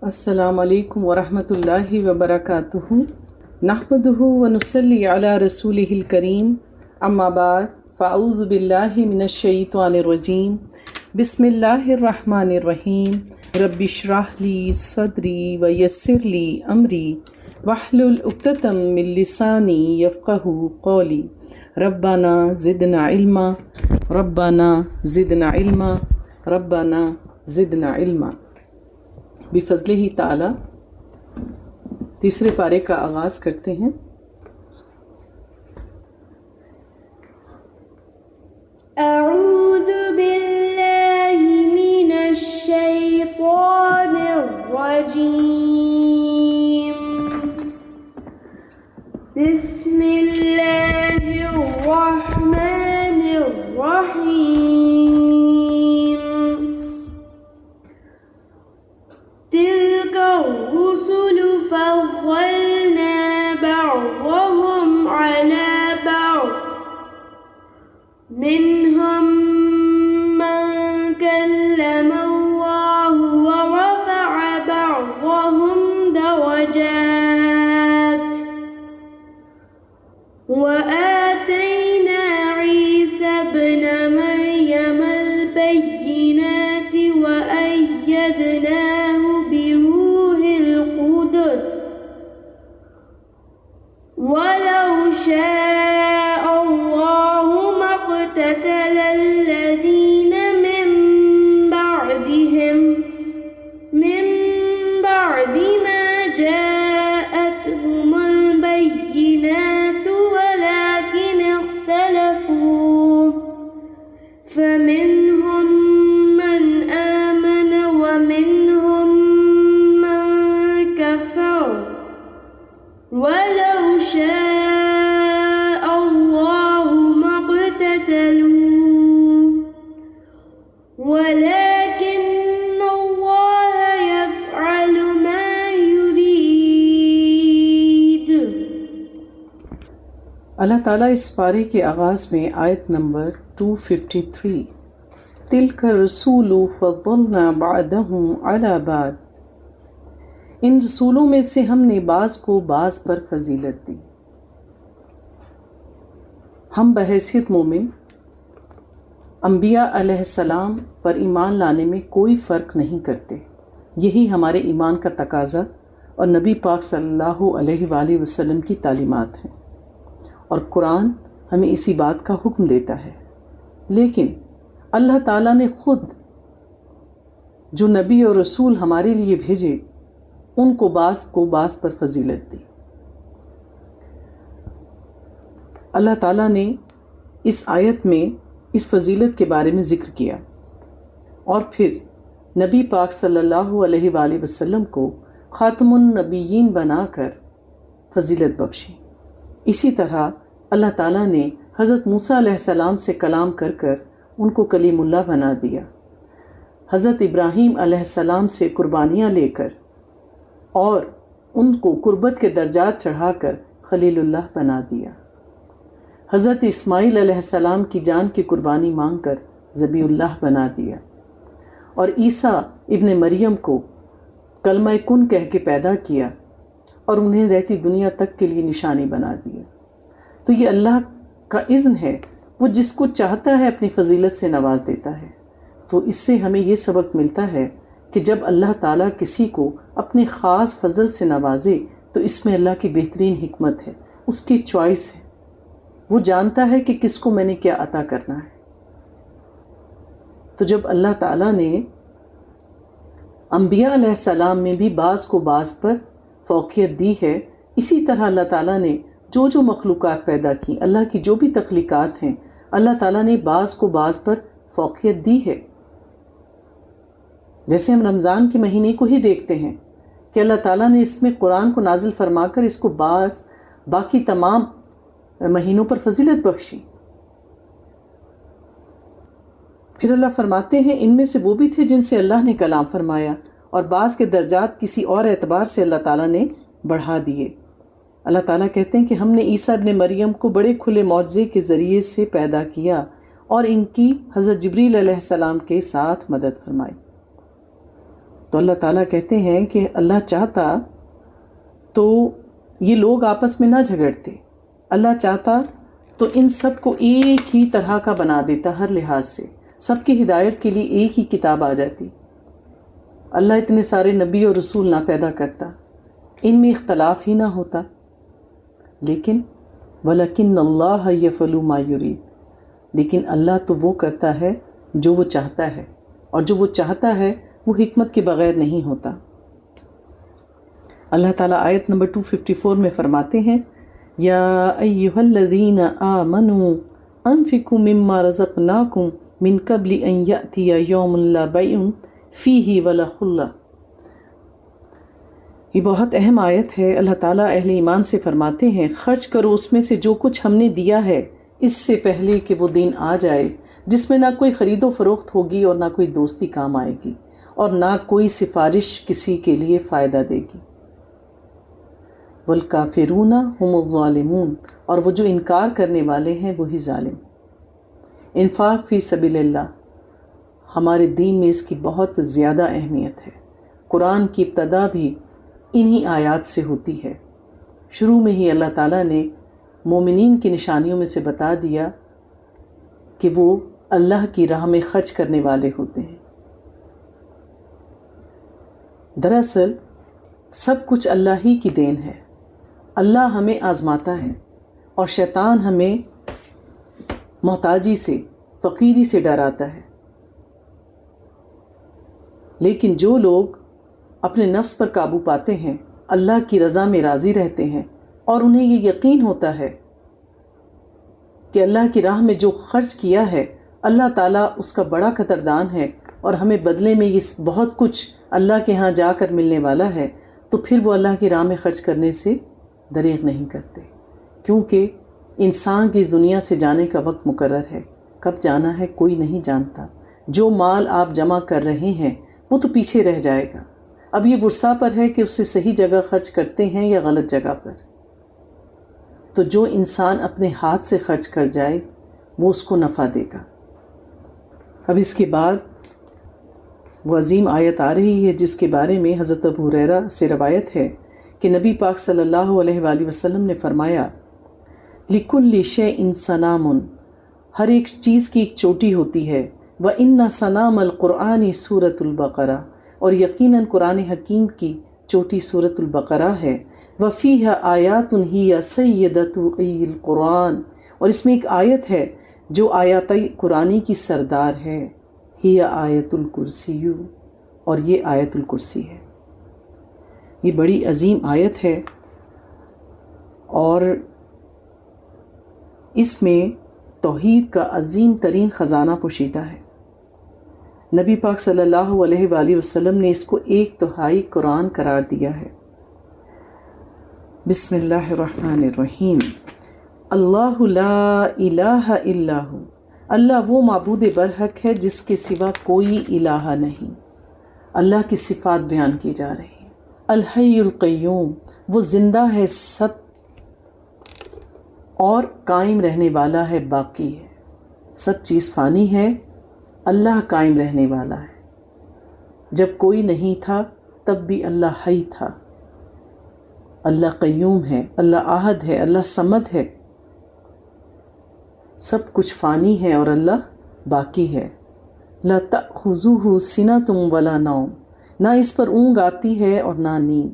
السلام علیکم ورحمۃ اللہ وبرکاتہ نحمدہ ونصلی علی رسولہ الکریم اما بعد فاعوذ باللہ من الشیطان الرجیم بسم اللہ الرحمن الرحیم رب اشرح لی صدری ویسر لی امری واحلل عقدۃ من لسانی یفقہوا قولی ربنا زدنا علما ربنا زدنا علما ربنا زدنا علما۔ بفضلہ تعالی تیسرے پارے کا آغاز کرتے ہیں۔ اعوذ باللہ من الشیطان الرجیم، بسم اللہ الرحمن الرحیم۔ تلك الرسل فضلنا بعضهم على بعض، منهم من كلم الله ورفع بعضهم درجات، وآتينا عيسى ابن مريم البينات وأيدناه بروح القدس، ولو شاء الله ما اقتتل الذين من بعد ما جاءتهم البينات ولكن اختلفوا، فمنهم من آمن ومنهم من كفر، ولو شاء الله ما اقتتلوا ولكن الله يفعل ما يريد۔ اللہ تعالیٰ اس پارے کے آغاز میں آیت نمبر 253 تلک الرسول فضلنا بعضهم علی بعض، ان رسولوں میں سے ہم نے بعض کو بعض پر فضیلت دی۔ ہم بحیثیت مومن انبیاء علیہ السلام پر ایمان لانے میں کوئی فرق نہیں کرتے، یہی ہمارے ایمان کا تقاضا اور نبی پاک صلی اللہ علیہ وآلہ وسلم کی تعلیمات ہیں، اور قرآن ہمیں اسی بات کا حکم دیتا ہے۔ لیکن اللہ تعالیٰ نے خود جو نبی اور رسول ہمارے لیے بھیجے ان کو بعض پر فضیلت دی۔ اللہ تعالیٰ نے اس آیت میں اس فضیلت کے بارے میں ذکر کیا اور پھر نبی پاک صلی اللہ علیہ وآلہ وسلم کو خاتم النبیین بنا کر فضیلت بخشی۔ اسی طرح اللہ تعالیٰ نے حضرت موسیٰ علیہ السلام سے کلام کر ان کو کلیم اللہ بنا دیا، حضرت ابراہیم علیہ السلام سے قربانیاں لے کر اور ان کو قربت کے درجات چڑھا کر خلیل اللہ بنا دیا، حضرت اسماعیل علیہ السلام کی جان کی قربانی مانگ کر ذبیح اللہ بنا دیا، اور عیسیٰ ابن مریم کو کلمہ کن کہہ کے پیدا کیا اور انہیں رہتی دنیا تک کے لیے نشانی بنا دیا۔ تو یہ اللہ کا اذن ہے، وہ جس کو چاہتا ہے اپنی فضیلت سے نواز دیتا ہے۔ تو اس سے ہمیں یہ سبق ملتا ہے کہ جب اللہ تعالیٰ کسی کو اپنے خاص فضل سے نوازے تو اس میں اللہ کی بہترین حکمت ہے، اس کی چوائس ہے، وہ جانتا ہے کہ کس کو میں نے کیا عطا کرنا ہے۔ تو جب اللہ تعالیٰ نے انبیاء علیہ السلام میں بھی بعض کو بعض پر فوقیت دی ہے، اسی طرح اللہ تعالیٰ نے جو مخلوقات پیدا کی، اللہ کی جو بھی تخلیقات ہیں، اللہ تعالیٰ نے بعض کو بعض پر فوقیت دی ہے۔ جیسے ہم رمضان کے مہینے کو ہی دیکھتے ہیں کہ اللہ تعالیٰ نے اس میں قرآن کو نازل فرما کر اس کو باقی تمام مہینوں پر فضیلت بخشی۔ پھر اللہ فرماتے ہیں ان میں سے وہ بھی تھے جن سے اللہ نے کلام فرمایا، اور بعض کے درجات کسی اور اعتبار سے اللہ تعالیٰ نے بڑھا دیے۔ اللہ تعالیٰ کہتے ہیں کہ ہم نے عیسیٰ ابن مریم کو بڑے کھلے معجزے کے ذریعے سے پیدا کیا اور ان کی حضرت جبریل علیہ السلام کے ساتھ مدد فرمائی۔ تو اللہ تعالیٰ کہتے ہیں کہ اللہ چاہتا تو یہ لوگ آپس میں نہ جھگڑتے، اللہ چاہتا تو ان سب کو ایک ہی طرح کا بنا دیتا، ہر لحاظ سے سب کی ہدایت کے لیے ایک ہی کتاب آ جاتی۔ اللہ اتنے سارے نبی اور رسول نہ پیدا کرتا، ان میں اختلاف ہی نہ ہوتا، لیکن وَلَكِنَّ اللَّهَ يَفْعَلُ مَا يُرِيدُ، لیکن اللہ تو وہ کرتا ہے جو وہ چاہتا ہے، اور جو وہ چاہتا ہے وہ حکمت کے بغیر نہیں ہوتا۔ اللہ تعالیٰ آیت نمبر 254 میں فرماتے ہیں یا ایھا الذین آمنوا انفقوا مما رزقناکم من قبل ان یأتی یوم لا بیع فیہ ولا خلہ۔ یہ بہت اہم آیت ہے۔ اللہ تعالیٰ اہل ایمان سے فرماتے ہیں خرچ کرو اس میں سے جو کچھ ہم نے دیا ہے، اس سے پہلے کہ وہ دن آ جائے جس میں نہ کوئی خرید و فروخت ہوگی اور نہ کوئی دوستی کام آئے گی اور نہ کوئی سفارش کسی کے لیے فائدہ دے گی۔ والکافرون هم الظالمون، اور وہ جو انکار کرنے والے ہیں وہی ظالم۔ انفاق فی سبیل اللہ، ہمارے دین میں اس کی بہت زیادہ اہمیت ہے۔ قرآن کی ابتدا بھی انہی آیات سے ہوتی ہے۔ شروع میں ہی اللہ تعالیٰ نے مومنین کی نشانیوں میں سے بتا دیا کہ وہ اللہ کی راہ میں خرچ کرنے والے ہوتے ہیں۔ دراصل سب کچھ اللہ ہی کی دین ہے۔ اللہ ہمیں آزماتا ہے اور شیطان ہمیں محتاجی سے، فقیری سے ڈراتا ہے، لیکن جو لوگ اپنے نفس پر قابو پاتے ہیں، اللہ کی رضا میں راضی رہتے ہیں اور انہیں یہ یقین ہوتا ہے کہ اللہ کی راہ میں جو خرچ کیا ہے اللہ تعالیٰ اس کا بڑا قدردان ہے اور ہمیں بدلے میں یہ بہت کچھ اللہ کے ہاں جا کر ملنے والا ہے، تو پھر وہ اللہ کی راہ میں خرچ کرنے سے دریغ نہیں کرتے، کیونکہ انسان کی اس دنیا سے جانے کا وقت مقرر ہے۔ کب جانا ہے کوئی نہیں جانتا۔ جو مال آپ جمع کر رہے ہیں وہ تو پیچھے رہ جائے گا۔ اب یہ ورثہ پر ہے کہ اسے صحیح جگہ خرچ کرتے ہیں یا غلط جگہ پر۔ تو جو انسان اپنے ہاتھ سے خرچ کر جائے وہ اس کو نفع دے گا۔ اب اس کے بعد وہ عظیم آیت آ رہی ہے جس کے بارے میں حضرت ابو ہریرہ سے روایت ہے کہ نبی پاک صلی اللہ علیہ وآلہ وسلم نے فرمایا لِكُلِّ شَيْءٍ سَنَامٌ، ہر ایک چیز کی ایک چوٹی ہوتی ہے، وَإِنَّ سَنَامَ الْقُرْآنِ سورۃ البقرہ، اور یقیناً قرآن حکیم کی چوٹی سورۃ البقرہ ہے، وَفِيهَا آيَاتٌ هِيَ سَيِّدَةُ أَيِّ الْقُرْآنِ، اور اس میں ایک آیت ہے جو آیات قرآنی کی سردار ہے، ہی آیت الکرسی، اور یہ آیت الکرسی ہے۔ یہ بڑی عظیم آیت ہے اور اس میں توحید کا عظیم ترین خزانہ پوشیدہ ہے۔ نبی پاک صلی اللہ علیہ وآلہ وسلم نے اس کو 1/3 قرآن قرار دیا ہے۔ بسم اللہ الرحمن الرحیم۔ اللہ لا الہ الا ہو، اللہ وہ معبود برحق ہے جس کے سوا کوئی الہ نہیں۔ اللہ کی صفات بیان کی جا رہی ہیں۔ الحی القیوم، وہ زندہ ہے، سب اور قائم رہنے والا ہے، باقی ہے۔ سب چیز فانی ہے، اللہ قائم رہنے والا ہے۔ جب کوئی نہیں تھا تب بھی اللہ حی تھا۔ اللہ قیوم ہے، اللہ احد ہے، اللہ صمد ہے۔ سب کچھ فانی ہے اور اللہ باقی ہے۔ لا تأخذہ سنۃ ولا نوم، نہ اس پر اونگ آتی ہے اور نہ نیند،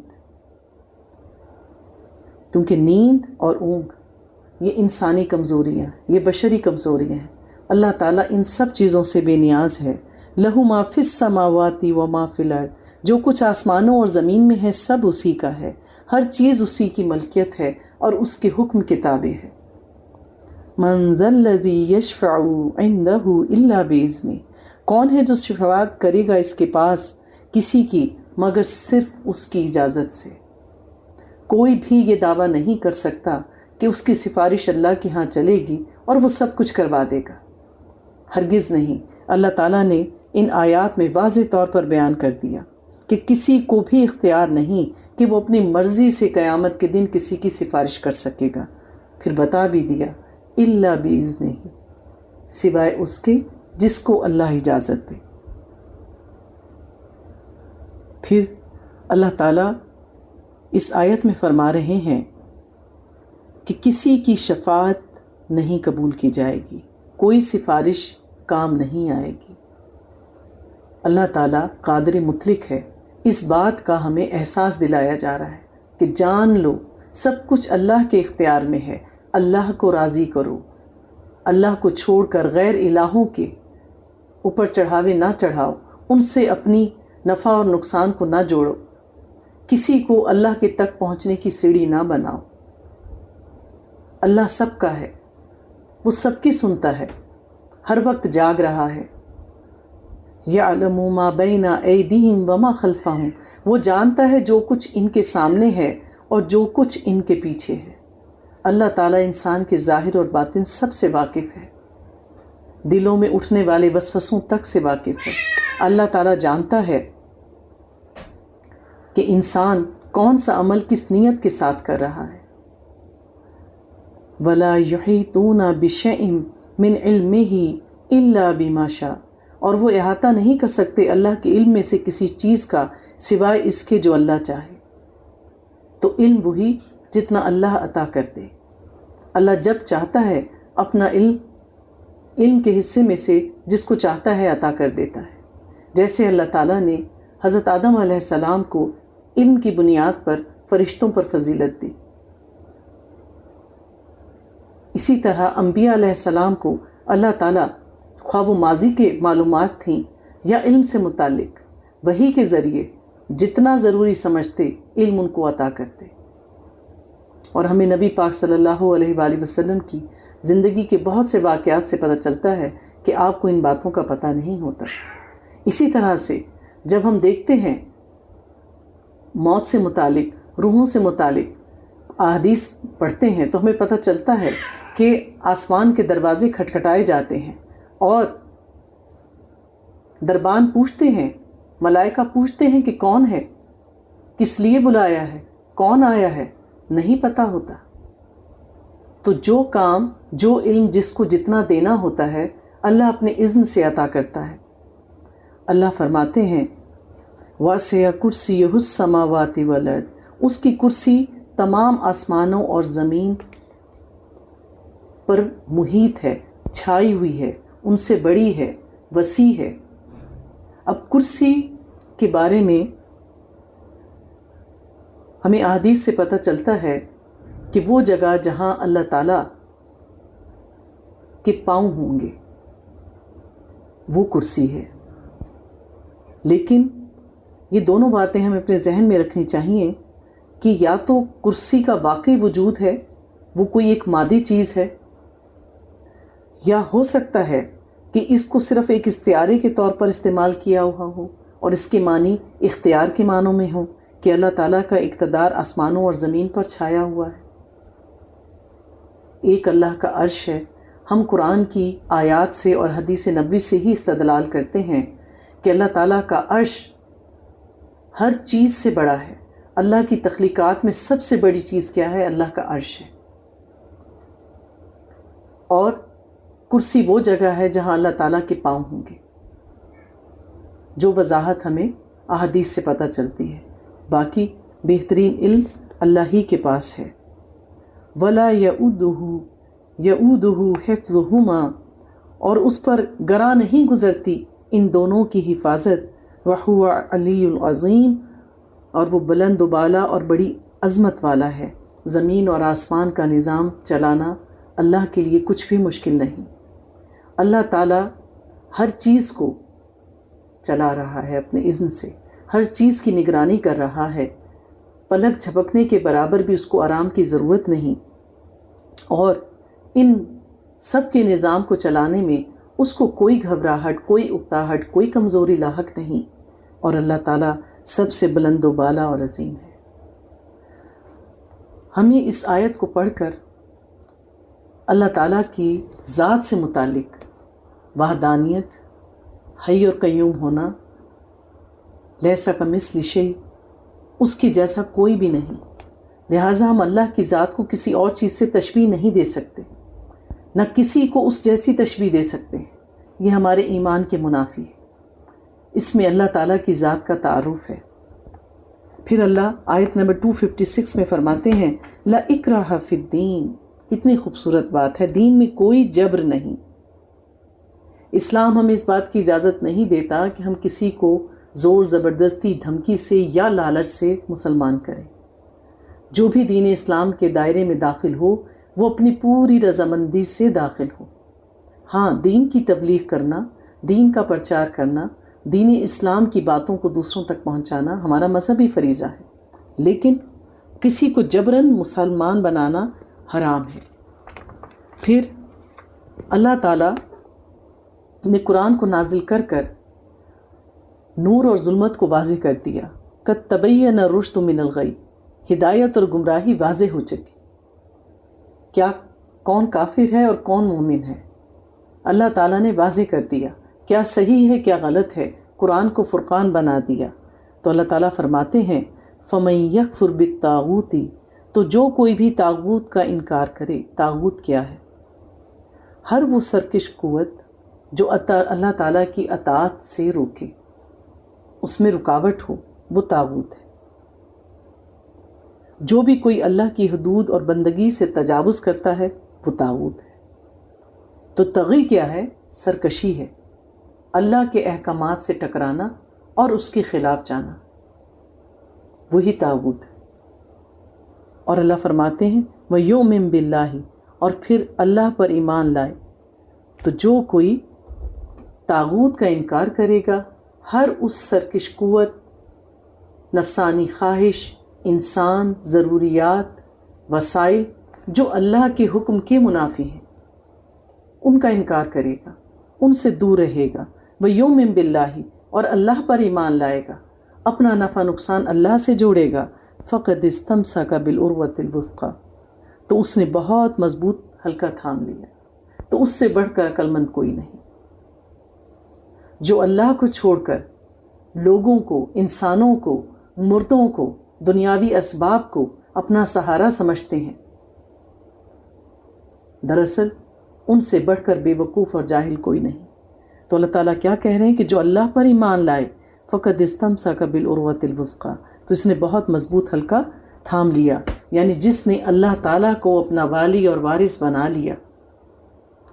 کیونکہ نیند اور اونگ یہ انسانی کمزوریاں، یہ بشری کمزوریاں ہیں۔ اللہ تعالیٰ ان سب چیزوں سے بے نیاز ہے۔ لہو ما فی السماوات و ما فی الارض، جو کچھ آسمانوں اور زمین میں ہے سب اسی کا ہے، ہر چیز اسی کی ملکیت ہے اور اس کے حکم کے تابع ہے۔ من ذا الذی یشفع عندہ الا باذنہ، کون ہے جو شفاعت کرے گا اس کے پاس کسی کی مگر صرف اس کی اجازت سے۔ کوئی بھی یہ دعویٰ نہیں کر سکتا کہ اس کی سفارش اللہ کے ہاں چلے گی اور وہ سب کچھ کروا دے گا، ہرگز نہیں۔ اللہ تعالیٰ نے ان آیات میں واضح طور پر بیان کر دیا کہ کسی کو بھی اختیار نہیں کہ وہ اپنی مرضی سے قیامت کے دن کسی کی سفارش کر سکے گا۔ پھر بتا بھی دیا الا باذنہ، سوائے اس کے جس کو اللہ اجازت دے۔ پھر اللہ تعالیٰ اس آیت میں فرما رہے ہیں کہ کسی کی شفاعت نہیں قبول کی جائے گی، کوئی سفارش کام نہیں آئے گی۔ اللہ تعالیٰ قادر مطلق ہے، اس بات کا ہمیں احساس دلایا جا رہا ہے کہ جان لو سب کچھ اللہ کے اختیار میں ہے، اللہ کو راضی کرو، اللہ کو چھوڑ کر غیر الہوں کے اوپر چڑھاوے نہ چڑھاؤ، ان سے اپنی نفع اور نقصان کو نہ جوڑو، کسی کو اللہ کے تک پہنچنے کی سیڑھی نہ بناؤ۔ اللہ سب کا ہے، وہ سب کی سنتا ہے، ہر وقت جاگ رہا ہے۔ یعلم ما بین ایدیہم وما خلفہم، وہ جانتا ہے جو کچھ ان کے سامنے ہے اور جو کچھ ان کے پیچھے ہے۔ اللہ تعالیٰ انسان کے ظاہر اور باطن سب سے واقف ہے، دلوں میں اٹھنے والے وسوسوں تک سے واقف ہے۔ اللہ تعالیٰ جانتا ہے کہ انسان کون سا عمل کس نیت کے ساتھ کر رہا ہے۔ وَلَا يُحِيطُونَ بِشَيْءٍ مِّنْ عِلْمِهِ إِلَّا بِمَا شَاءَ، اور وہ احاطہ نہیں کر سکتے اللہ کے علم میں سے کسی چیز کا سوائے اس کے جو اللہ چاہے۔ تو علم وہی جتنا اللہ عطا کر دے۔ اللہ جب چاہتا ہے اپنا علم کے حصے میں سے جس کو چاہتا ہے عطا کر دیتا ہے، جیسے اللہ تعالیٰ نے حضرت آدم علیہ السلام کو علم کی بنیاد پر فرشتوں پر فضیلت دی، اسی طرح انبیاء علیہ السلام کو اللہ تعالیٰ خواہ وہ ماضی کے معلومات تھیں یا علم سے متعلق وحی کے ذریعے جتنا ضروری سمجھتے علم ان کو عطا کرتے۔ اور ہمیں نبی پاک صلی اللہ علیہ وآلہ وسلم کی زندگی کے بہت سے واقعات سے پتہ چلتا ہے کہ آپ کو ان باتوں کا پتہ نہیں ہوتا۔ اسی طرح سے جب ہم دیکھتے ہیں موت سے متعلق، روحوں سے متعلق احادیث پڑھتے ہیں تو ہمیں پتہ چلتا ہے کہ آسمان کے دروازے کھٹکھٹائے جاتے ہیں اور دربان پوچھتے ہیں، ملائکہ پوچھتے ہیں کہ کون ہے، کس لیے بلایا ہے، کون آیا ہے، نہیں پتہ ہوتا۔ تو جو کام، جو علم جس کو جتنا دینا ہوتا ہے اللہ اپنے اذن سے عطا کرتا ہے۔ اللہ فرماتے ہیں وَسِعَ كُرْسِيُّهُ السَّمَاوَاتِ وَالْأَرْضِ، اس کی کرسی تمام آسمانوں اور زمین پر محیط ہے، چھائی ہوئی ہے، ان سے بڑی ہے، وسیع ہے۔ اب کرسی کے بارے میں ہمیں احادیث سے پتہ چلتا ہے کہ وہ جگہ جہاں اللہ تعالیٰ کے پاؤں ہوں گے وہ کرسی ہے۔ لیکن یہ دونوں باتیں ہمیں اپنے ذہن میں رکھنی چاہیے کہ یا تو کرسی کا واقعی وجود ہے، وہ کوئی ایک مادی چیز ہے، یا ہو سکتا ہے کہ اس کو صرف ایک استعارے کے طور پر استعمال کیا ہوا ہو اور اس کے معنی اختیار کے معنوں میں ہوں کہ اللہ تعالیٰ کا اقتدار آسمانوں اور زمین پر چھایا ہوا ہے۔ ایک اللہ کا عرش ہے۔ ہم قرآن کی آیات سے اور حدیث نبوی سے ہی استدلال کرتے ہیں کہ اللہ تعالیٰ کا عرش ہر چیز سے بڑا ہے۔ اللہ کی تخلیقات میں سب سے بڑی چیز کیا ہے؟ اللہ کا عرش ہے۔ اور کرسی وہ جگہ ہے جہاں اللہ تعالیٰ کے پاؤں ہوں گے، جو وضاحت ہمیں احادیث سے پتہ چلتی ہے۔ باقی بہترین علم اللہ ہی کے پاس ہے۔ وَلَا يَؤُودُهُ حِفْظُهُمَا، اور اس پر گراں نہیں گزرتی ان دونوں کی حفاظت۔ وَهُوَ الْعَلِيُّ الْعَظِيمُ، اور وہ بلند و بالا اور بڑی عظمت والا ہے۔ زمین اور آسمان کا نظام چلانا اللہ کے لیے کچھ بھی مشکل نہیں۔ اللہ تعالیٰ ہر چیز کو چلا رہا ہے اپنے اذن سے، ہر چیز کی نگرانی کر رہا ہے۔ پلک جھپکنے کے برابر بھی اس کو آرام کی ضرورت نہیں، اور ان سب کے نظام کو چلانے میں اس کو کوئی گھبراہٹ، کوئی اکتاہٹ، کوئی کمزوری لاحق نہیں، اور اللہ تعالیٰ سب سے بلند و بالا اور عظیم ہے۔ ہمیں اس آیت کو پڑھ کر اللہ تعالیٰ کی ذات سے متعلق وحدانیت، حی اور قیوم ہونا، لیسا کمثلہ شیء، اس کے جیسا کوئی بھی نہیں، لہٰذا ہم اللہ کی ذات کو کسی اور چیز سے تشبیہ نہیں دے سکتے، نہ کسی کو اس جیسی تشبیہ دے سکتے ہیں۔ یہ ہمارے ایمان کے منافی ہے۔ اس میں اللہ تعالیٰ کی ذات کا تعارف ہے۔ پھر اللہ آیت نمبر 256 میں فرماتے ہیں لا اکراہ فی الدین. کتنی خوبصورت بات ہے، دین میں کوئی جبر نہیں. اسلام ہمیں اس بات کی اجازت نہیں دیتا کہ ہم کسی کو زور زبردستی دھمکی سے یا لالچ سے مسلمان کریں. جو بھی دین اسلام کے دائرے میں داخل ہو وہ اپنی پوری رضامندی سے داخل ہو. ہاں، دین کی تبلیغ کرنا، دین کا پرچار کرنا، دین اسلام کی باتوں کو دوسروں تک پہنچانا ہمارا مذہبی فریضہ ہے، لیکن کسی کو جبراً مسلمان بنانا حرام ہے. پھر اللہ تعالیٰ نے قرآن کو نازل کر کر نور اور ظلمت کو واضح کر دیا. قد تبین الرشد من الغی، ہدایت اور گمراہی واضح ہو چکی. کیا کون کافر ہے اور کون مومن ہے، اللہ تعالیٰ نے واضح کر دیا. کیا صحیح ہے کیا غلط ہے، قرآن کو فرقان بنا دیا. تو اللہ تعالیٰ فرماتے ہیں فَمَن يَكْفُرْ بِالطَّاغُوتِ، تو جو کوئی بھی طاغوت کا انکار کرے. طاغوت کیا ہے؟ ہر وہ سرکش قوت جو اللہ تعالیٰ کی اطاعت سے روکے، اس میں رکاوٹ ہو، وہ طاغوت ہے. جو بھی کوئی اللہ کی حدود اور بندگی سے تجاوز کرتا ہے وہ طاغوت ہے. تو طغی کیا ہے؟ سرکشی ہے، اللہ کے احکامات سے ٹکرانا اور اس کے خلاف جانا، وہی طاغوت ہے. اور اللہ فرماتے ہیں وَيُؤْمِن بِاللَّهِ، اور پھر اللہ پر ایمان لائے. تو جو کوئی طاغوت کا انکار کرے گا، ہر اس سرکش قوت، نفسانی خواہش، انسان، ضروریات، وسائل جو اللہ کے حکم کے منافی ہیں، ان کا انکار کرے گا، ان سے دور رہے گا. وَيُؤْمِن بِاللَّهِ، اور اللہ پر ایمان لائے گا، اپنا نفع نقصان اللہ سے جوڑے گا. فَقَدِ اسْتَمْسَكَ بِالْعُرْوَةِ الْوُثْقَىٰ، تو اس نے بہت مضبوط حلقہ تھام لیا. تو اس سے بڑھ کر عقلمند کوئی نہیں. جو اللہ کو چھوڑ کر لوگوں کو، انسانوں کو، مردوں کو، دنیاوی اسباب کو اپنا سہارا سمجھتے ہیں، دراصل ان سے بڑھ کر بے وقوف اور جاہل کوئی نہیں. تو اللہ تعالیٰ کیا کہہ رہے ہیں کہ جو اللہ پر ایمان لائے فقد استمسک بالعروۃ الوثقیٰ، تو اس نے بہت مضبوط حلقہ تھام لیا. یعنی جس نے اللہ تعالیٰ کو اپنا والی اور وارث بنا لیا،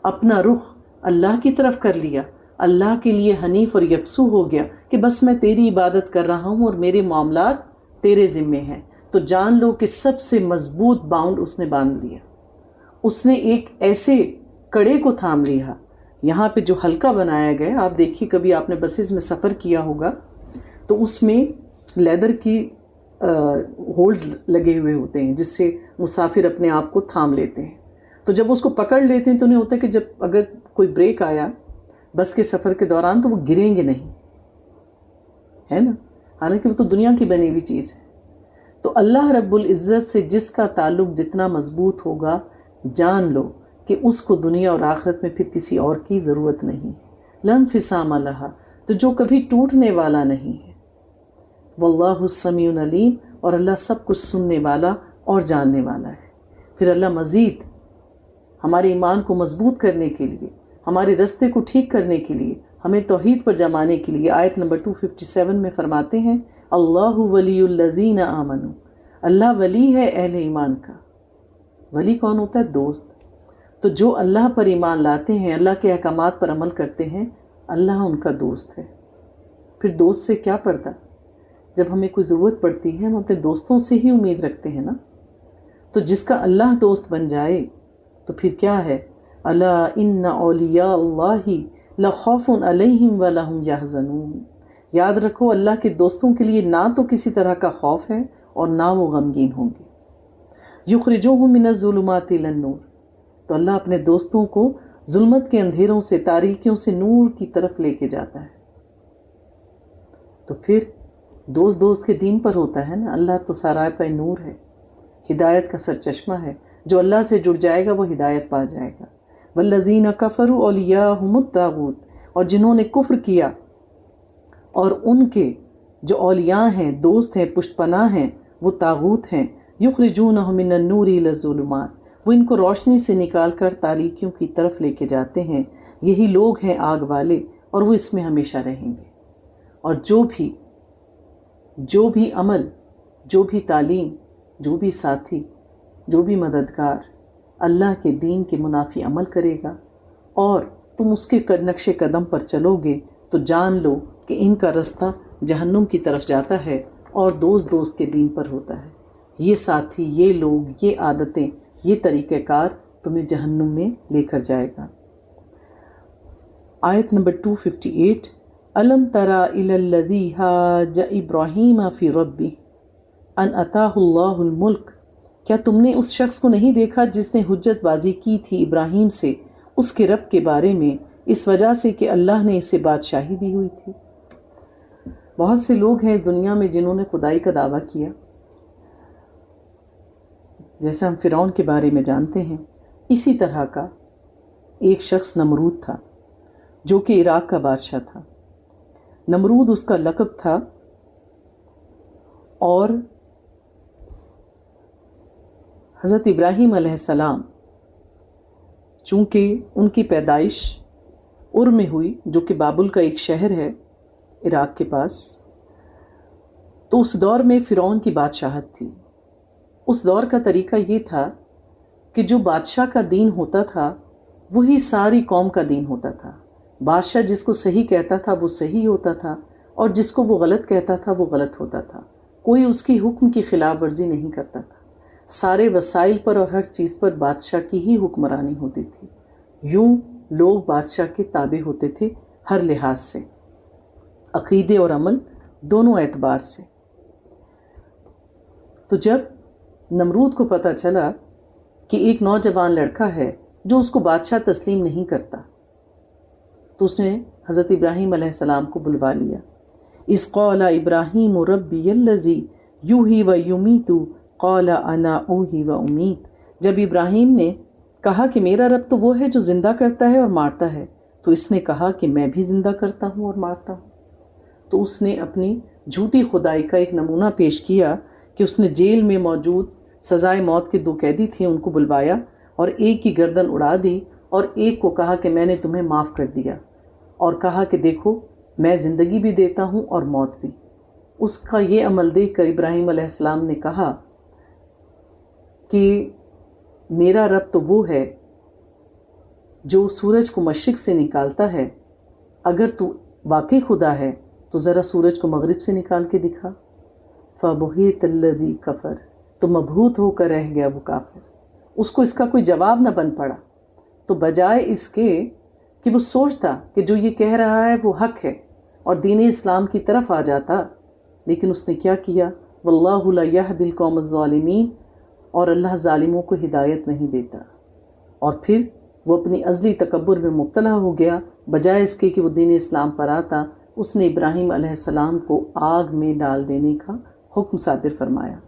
اپنا رخ اللہ کی طرف کر لیا، اللہ کے لیے حنیف اور یکسو ہو گیا کہ بس میں تیری عبادت کر رہا ہوں اور میرے معاملات تیرے ذمے ہیں، تو جان لو کہ سب سے مضبوط باؤنڈ اس نے باندھ لیا. اس نے ایک ایسے کڑے کو تھام لیا. یہاں پہ جو حلقہ بنایا گیا، آپ دیکھیے کبھی آپ نے بسز میں سفر کیا ہوگا تو اس میں لیدر کی ہولز لگے ہوئے ہوتے ہیں جس سے مسافر اپنے آپ کو تھام لیتے ہیں. تو جب اس کو پکڑ لیتے ہیں تو انہیں ہوتا ہے کہ جب اگر کوئی بریک آیا بس کے سفر کے دوران تو وہ گریں گے نہیں، ہے نا، حالانکہ وہ تو دنیا کی بنی ہوئی چیز ہے. تو اللہ رب العزت سے جس کا تعلق جتنا مضبوط ہوگا، جان لو کہ اس کو دنیا اور آخرت میں پھر کسی اور کی ضرورت نہیں. لا انفصام لہا، تو جو کبھی ٹوٹنے والا نہیں ہے. واللہ السمیع العلیم، اور اللہ سب کچھ سننے والا اور جاننے والا ہے. پھر اللہ مزید ہمارے ایمان کو مضبوط کرنے کے لیے، ہمارے رستے کو ٹھیک کرنے کے لیے، ہمیں توحید پر جمانے کے لیے آیت نمبر 257 میں فرماتے ہیں اللہ ولی الذین آمنوا، اللہ ولی ہے اہل ایمان کا. ولی کون ہوتا ہے؟ دوست. تو جو اللہ پر ایمان لاتے ہیں، اللہ کے احکامات پر عمل کرتے ہیں، اللہ ان کا دوست ہے. پھر دوست سے کیا پڑتا؟ جب ہمیں کوئی ضرورت پڑتی ہے ہم اپنے دوستوں سے ہی امید رکھتے ہیں نا. تو جس کا اللہ دوست بن جائے تو پھر کیا ہے؟ الا ان اولیاء اللہ لا خوف علیہم ولا هم یحزنون. یاد رکھو اللہ کے دوستوں کے لیے نہ تو کسی طرح کا خوف ہے اور نہ وہ غمگین ہوں گے. یخرجوہم من الظلمات الی النور، تو اللہ اپنے دوستوں کو ظلمت کے اندھیروں سے، تاریکیوں سے نور کی طرف لے کے جاتا ہے. تو پھر دوست کے دین پر ہوتا ہے نا. اللہ تو سراپا نور ہے، ہدایت کا سرچشمہ ہے. جو اللہ سے جڑ جائے گا وہ ہدایت پا جائے گا. والذین کفروا اولیاءہم الطاغوت، اور جنہوں نے کفر کیا اور ان کے جو اولیاء ہیں، دوست ہیں، پشت پناہ ہیں، وہ طاغوت ہیں. یخرجونہم من النور الی الظلمات، وہ ان کو روشنی سے نکال کر تاریکیوں کی طرف لے کے جاتے ہیں. یہی لوگ ہیں آگ والے اور وہ اس میں ہمیشہ رہیں گے. اور جو بھی عمل جو بھی تعلیم، جو بھی ساتھی، جو بھی مددگار اللہ کے دین کے منافی عمل کرے گا اور تم اس کے نقش قدم پر چلو گے تو جان لو کہ ان کا رستہ جہنم کی طرف جاتا ہے اور دوست دوست کے دین پر ہوتا ہے۔ یہ ساتھی، یہ لوگ، یہ عادتیں، یہ طریقہ کار تمہیں جہنم میں لے کر جائے گا۔ آیت نمبر 258، الم تری الی الذی حاج ابراہیم فی ربہ ان اتاہ اللہ الملک، کیا تم نے اس شخص کو نہیں دیکھا جس نے حجت بازی کی تھی ابراہیم سے اس کے رب کے بارے میں اس وجہ سے کہ اللہ نے اسے بادشاہی دی ہوئی تھی؟ بہت سے لوگ ہیں دنیا میں جنہوں نے خدائی کا دعویٰ کیا، جیسے ہم فرعون کے بارے میں جانتے ہیں۔ اسی طرح کا ایک شخص نمرود تھا جو کہ عراق کا بادشاہ تھا۔ نمرود اس کا لقب تھا، اور حضرت ابراہیم علیہ السلام چونکہ ان کی پیدائش ار میں ہوئی جو کہ بابل کا ایک شہر ہے عراق کے پاس، تو اس دور میں فرعون کی بادشاہت تھی۔ اس دور کا طریقہ یہ تھا کہ جو بادشاہ کا دین ہوتا تھا وہی ساری قوم کا دین ہوتا تھا۔ بادشاہ جس کو صحیح کہتا تھا وہ صحیح ہوتا تھا، اور جس کو وہ غلط کہتا تھا وہ غلط ہوتا تھا۔ کوئی اس کی حکم کی خلاف ورزی نہیں کرتا تھا۔ سارے وسائل پر اور ہر چیز پر بادشاہ کی ہی حکمرانی ہوتی تھی۔ یوں لوگ بادشاہ کے تابع ہوتے تھے ہر لحاظ سے، عقیدے اور عمل دونوں اعتبار سے۔ تو جب نمرود کو پتہ چلا کہ ایک نوجوان لڑکا ہے جو اس کو بادشاہ تسلیم نہیں کرتا، تو اس نے حضرت ابراہیم علیہ السلام کو بلوا لیا۔ اذ قال ابراہیم ربی الذی یحیی و یمیت قال انا احیی و امیت، جب ابراہیم نے کہا کہ میرا رب تو وہ ہے جو زندہ کرتا ہے اور مارتا ہے، تو اس نے کہا کہ میں بھی زندہ کرتا ہوں اور مارتا ہوں۔ تو اس نے اپنی جھوٹی خدائی کا ایک نمونہ پیش کیا کہ اس نے جیل میں موجود سزائے موت کے 2 قیدی تھے، ان کو بلوایا اور ایک کی گردن اڑا دی اور ایک کو کہا کہ میں نے تمہیں معاف کر دیا، اور کہا کہ دیکھو میں زندگی بھی دیتا ہوں اور موت بھی۔ اس کا یہ عمل دیکھ کر ابراہیم علیہ السلام نے کہا کہ میرا رب تو وہ ہے جو سورج کو مشرق سے نکالتا ہے، اگر تو واقعی خدا ہے تو ذرا سورج کو مغرب سے نکال کے دکھا۔ فَبُہِتَ الَّذِي كَفَرَ، تو مبہوت ہو کر رہ گیا وہ کافر۔ اس کو اس کا کوئی جواب نہ بن پڑا، تو بجائے اس کے کہ وہ سوچتا کہ جو یہ کہہ رہا ہے وہ حق ہے اور دین اسلام کی طرف آ جاتا، لیکن اس نے کیا کیا؟ وَاللَّهُ لَا يَهْدِي الْقَوْمَ الظَّالِمِينَ، اور اللہ ظالموں کو ہدایت نہیں دیتا۔ اور پھر وہ اپنی ازلی تکبر میں مبتلا ہو گیا، بجائے اس کے کہ وہ دین اسلام پر آتا، اس نے ابراہیم علیہ السلام کو آگ میں ڈال دینے کا حکم صادر فرمایا۔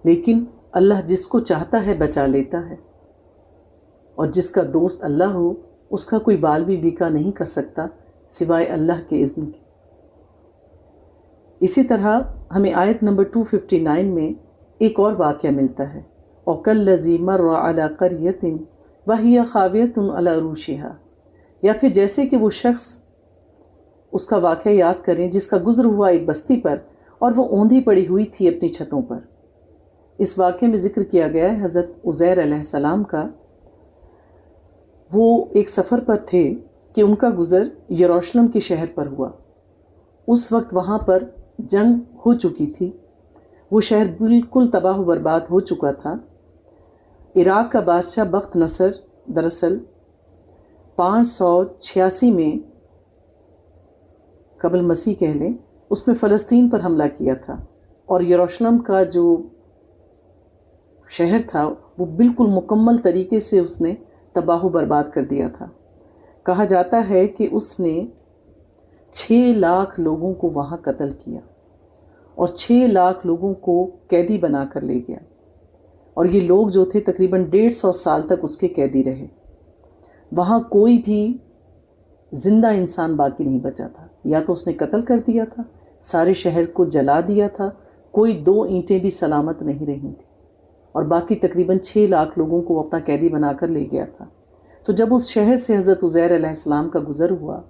لیکن اللہ جس کو چاہتا ہے بچا لیتا ہے، اور جس کا دوست اللہ ہو اس کا کوئی بال بھی بیکا نہیں کر سکتا سوائے اللہ کے اذن کے۔ اسی طرح ہمیں آیت نمبر 259 میں ایک اور واقعہ ملتا ہے، وَكَالَّذِي مَرَّ عَلَى قَرْيَةٍ وَهِيَ خَاوِيَةٌ عَلَى عُرُوشِهَا، یا پھر جیسے کہ وہ شخص، اس کا واقعہ یاد کریں جس کا گزر ہوا ایک بستی پر اور وہ اوندھی پڑی ہوئی تھی اپنی چھتوں پر۔ اس واقعے میں ذکر کیا گیا ہے حضرت عزیر علیہ السلام کا۔ وہ ایک سفر پر تھے کہ ان کا گزر یروشلم کے شہر پر ہوا۔ اس وقت وہاں پر جنگ ہو چکی تھی، وہ شہر بالکل تباہ و برباد ہو چکا تھا۔ عراق کا بادشاہ بخت نصر دراصل 586 میں قبل مسیح کہہ لیں، اس میں فلسطین پر حملہ کیا تھا، اور یروشلم کا جو شہر تھا وہ بالکل مکمل طریقے سے اس نے تباہ و برباد کر دیا تھا۔ کہا جاتا ہے کہ اس نے 6 لاکھ لوگوں کو وہاں قتل کیا اور 6 لاکھ لوگوں کو قیدی بنا کر لے گیا، اور یہ لوگ جو تھے تقریباً 150 سال تک اس کے قیدی رہے۔ وہاں کوئی بھی زندہ انسان باقی نہیں بچا تھا، یا تو اس نے قتل کر دیا تھا، سارے شہر کو جلا دیا تھا، کوئی 2 اینٹیں بھی سلامت نہیں رہی تھیں، اور باقی تقریباً 6 لاکھ لوگوں کو اپنا قیدی بنا کر لے گیا تھا۔ تو جب اس شہر سے حضرت عزیر علیہ السلام کا گزر ہوا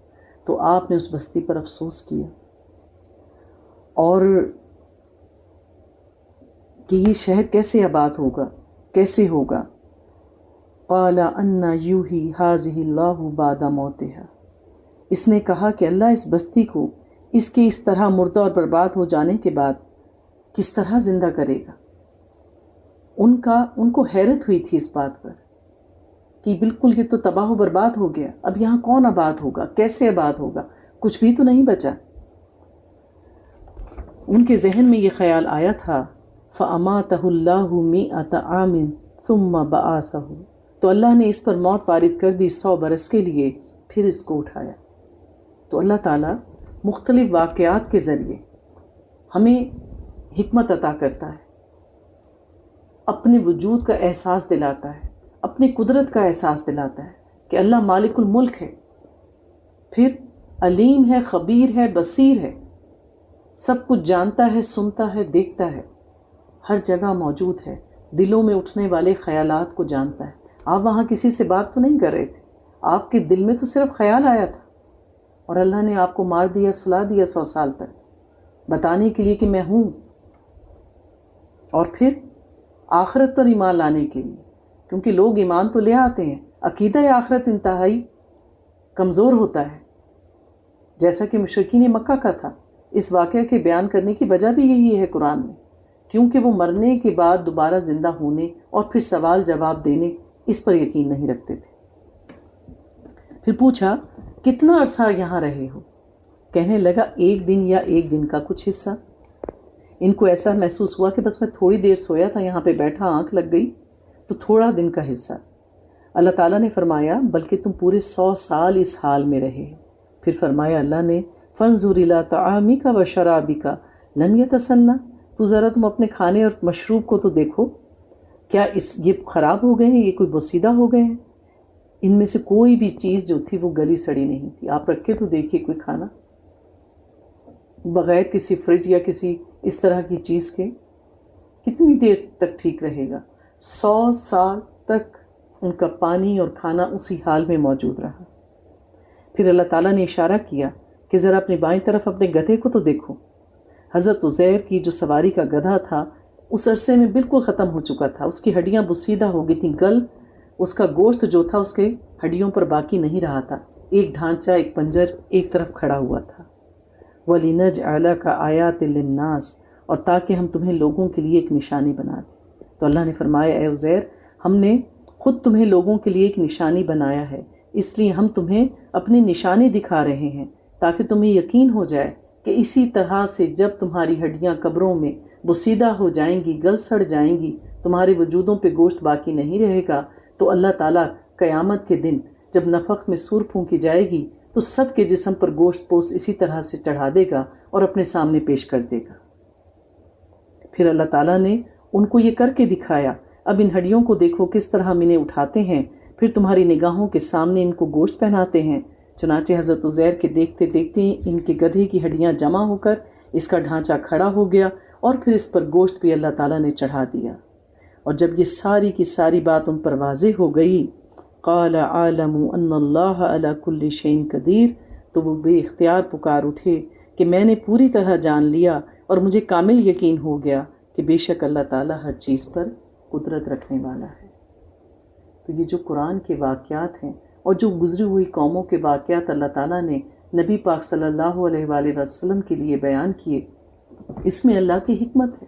تو آپ نے اس بستی پر افسوس کیا، اور کہ یہ شہر کیسے آباد ہوگا، کیسے ہوگا. قال انا یوحی ھذہ اللہ بعد موتہا، اس نے کہا کہ اللہ اس بستی کو اس کے اس طرح مردہ اور برباد ہو جانے کے بعد کس طرح زندہ کرے گا. ان کو حیرت ہوئی تھی اس بات پر کہ بالکل یہ تو تباہ و برباد ہو گیا، اب یہاں کون آباد ہوگا، کیسے آباد ہوگا، کچھ بھی تو نہیں بچا. ان کے ذہن میں یہ خیال آیا تھا فَأَمَاتَهُ اللَّهُ مِئَةَ عَامٍ ثُمَّ بَعَثَهُ، تو اللہ نے اس پر موت وارد کر دی 100 برس کے لیے، پھر اس کو اٹھایا. تو اللہ تعالیٰ مختلف واقعات کے ذریعے ہمیں حکمت عطا کرتا ہے، اپنے وجود کا احساس دلاتا ہے، اپنی قدرت کا احساس دلاتا ہے کہ اللہ مالک الملک ہے، پھر علیم ہے، خبیر ہے، بصیر ہے، سب کچھ جانتا ہے، سنتا ہے، دیکھتا ہے، ہر جگہ موجود ہے، دلوں میں اٹھنے والے خیالات کو جانتا ہے. آپ وہاں کسی سے بات تو نہیں کر رہے تھے، آپ کے دل میں تو صرف خیال آیا تھا اور اللہ نے آپ کو مار دیا، سلا دیا 100 سال تک، بتانے کے لیے کہ میں ہوں. اور پھر آخرت پر ایمان لانے کے لیے، کیونکہ لوگ ایمان تو لے آتے ہیں، عقیدہ آخرت انتہائی کمزور ہوتا ہے، جیسا کہ مشرکین مکہ کا تھا. اس واقعہ کے بیان کرنے کی وجہ بھی یہی ہے قرآن میں، کیونکہ وہ مرنے کے بعد دوبارہ زندہ ہونے اور پھر سوال جواب دینے اس پر یقین نہیں رکھتے تھے. پھر پوچھا کتنا عرصہ یہاں رہے ہو؟ کہنے لگا 1 دن یا 1 دن کا کچھ حصہ. ان کو ایسا محسوس ہوا کہ بس میں تھوڑی دیر سویا تھا، یہاں پہ بیٹھا، آنکھ لگ گئی تو تھوڑا دن کا حصہ. اللہ تعالیٰ نے فرمایا بلکہ تم پورے 100 سال اس حال میں رہے. پھر فرمایا اللہ نے فانظر الی طعامک و شرابک لم یتسنہ، تو ذرا تم اپنے کھانے اور مشروب کو تو دیکھو، کیا یہ خراب ہو گئے ہیں، یہ کوئی بوسیدہ ہو گئے ہیں؟ ان میں سے کوئی بھی چیز جو تھی وہ گلی سڑی نہیں تھی. آپ رکھ کے تو دیکھیے کوئی کھانا بغیر کسی فریج یا کسی اس طرح کی چیز کے کتنی دیر تک ٹھیک رہے گا. 100 سال تک ان کا پانی اور کھانا اسی حال میں موجود رہا. پھر اللہ تعالیٰ نے اشارہ کیا کہ ذرا اپنی بائیں طرف اپنے گدھے کو تو دیکھو. حضرت عزیر کی جو سواری کا گدھا تھا اس عرصے میں بالکل ختم ہو چکا تھا، اس کی ہڈیاں بسیدہ ہو گئی تھیں، گل اس کا گوشت جو تھا اس کے ہڈیوں پر باقی نہیں رہا تھا، ایک ڈھانچہ، ایک پنجر ایک طرف کھڑا ہوا تھا. وَلِنَجْعَلَكَ آیَاتٍ لِلنَّاسِ، اور تاکہ ہم تمہیں لوگوں کے لیے ایک نشانی بنا دیں. تو اللہ نے فرمایا اے عزیر، ہم نے خود تمہیں لوگوں کے لیے ایک نشانی بنایا ہے، اس لیے ہم تمہیں اپنی نشانی دکھا رہے ہیں تاکہ تمہیں یقین ہو جائے کہ اسی طرح سے جب تمہاری ہڈیاں قبروں میں بسیدہ ہو جائیں گی، گل سڑ جائیں گی، تمہارے وجودوں پہ گوشت باقی نہیں رہے گا، تو اللہ تعالیٰ قیامت کے دن جب نفخ میں سور پھونکی جائے گی تو سب کے جسم پر گوشت پوش اسی طرح سے چڑھا دے گا اور اپنے سامنے پیش کر دے گا. پھر اللہ تعالیٰ نے ان کو یہ کر کے دکھایا. اب ان ہڈیوں کو دیکھو کس طرح ہم انہیں اٹھاتے ہیں، پھر تمہاری نگاہوں کے سامنے ان کو گوشت پہناتے ہیں. چنانچہ حضرت عزیر کے دیکھتے دیکھتے ان کے گدھے کی ہڈیاں جمع ہو کر اس کا ڈھانچہ کھڑا ہو گیا اور پھر اس پر گوشت بھی اللہ تعالیٰ نے چڑھا دیا. اور جب یہ ساری کی ساری بات ان پر واضح ہو گئی، قال عالم ان اللہ علی کل شیء قدیر، تو وہ بے اختیار پکار اٹھے کہ میں نے پوری طرح جان لیا اور مجھے کامل یقین ہو گیا کہ بے شک اللہ تعالیٰ ہر چیز پر قدرت رکھنے والا ہے. تو یہ جو قرآن کے واقعات ہیں اور جو گزری ہوئی قوموں کے واقعات اللہ تعالیٰ نے نبی پاک صلی اللہ علیہ وآلہ وسلم کے لیے بیان کیے، اس میں اللہ کی حکمت ہے.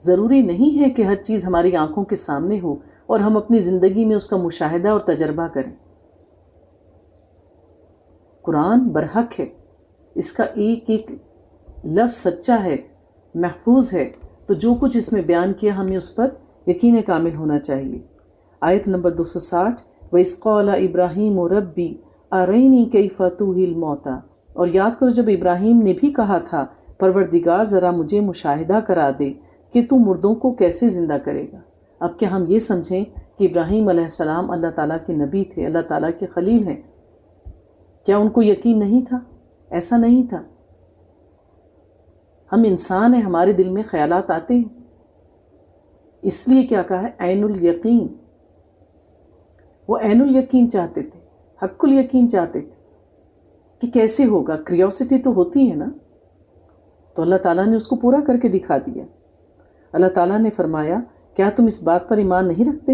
ضروری نہیں ہے کہ ہر چیز ہماری آنکھوں کے سامنے ہو اور ہم اپنی زندگی میں اس کا مشاہدہ اور تجربہ کریں. قرآن برحق ہے، اس کا ایک ایک لفظ سچا ہے، محفوظ ہے، تو جو کچھ اس میں بیان کیا ہمیں اس پر یقین کامل ہونا چاہیے. آیت نمبر 260 وَإِذْ قَالَ إِبْرَاهِيمُ رَبِّ أَرِنِي كَيْفَ تُحْيِي الْمَوْتَى، اور یاد کرو جب ابراہیم نے بھی کہا تھا پروردگار ذرا مجھے مشاہدہ کرا دے کہ تو مردوں کو کیسے زندہ کرے گا. اب کیا ہم یہ سمجھیں کہ ابراہیم علیہ السلام اللہ تعالیٰ کے نبی تھے، اللہ تعالیٰ کے خلیل ہیں؟ کیا ان کو یقین نہیں تھا؟ ایسا نہیں تھا. ہم انسان ہیں، ہمارے دل میں خیالات آتے ہیں، اس لیے کیا کہا ہے عین الیقین. وہ عین الیقین چاہتے تھے، حق الیقین چاہتے تھے کہ کیسے ہوگا. کریوسٹی تو ہوتی ہے نا، تو اللہ تعالیٰ نے اس کو پورا کر کے دکھا دیا۔ اللہ تعالیٰ نے فرمایا کیا تم اس بات پر ایمان نہیں رکھتے؟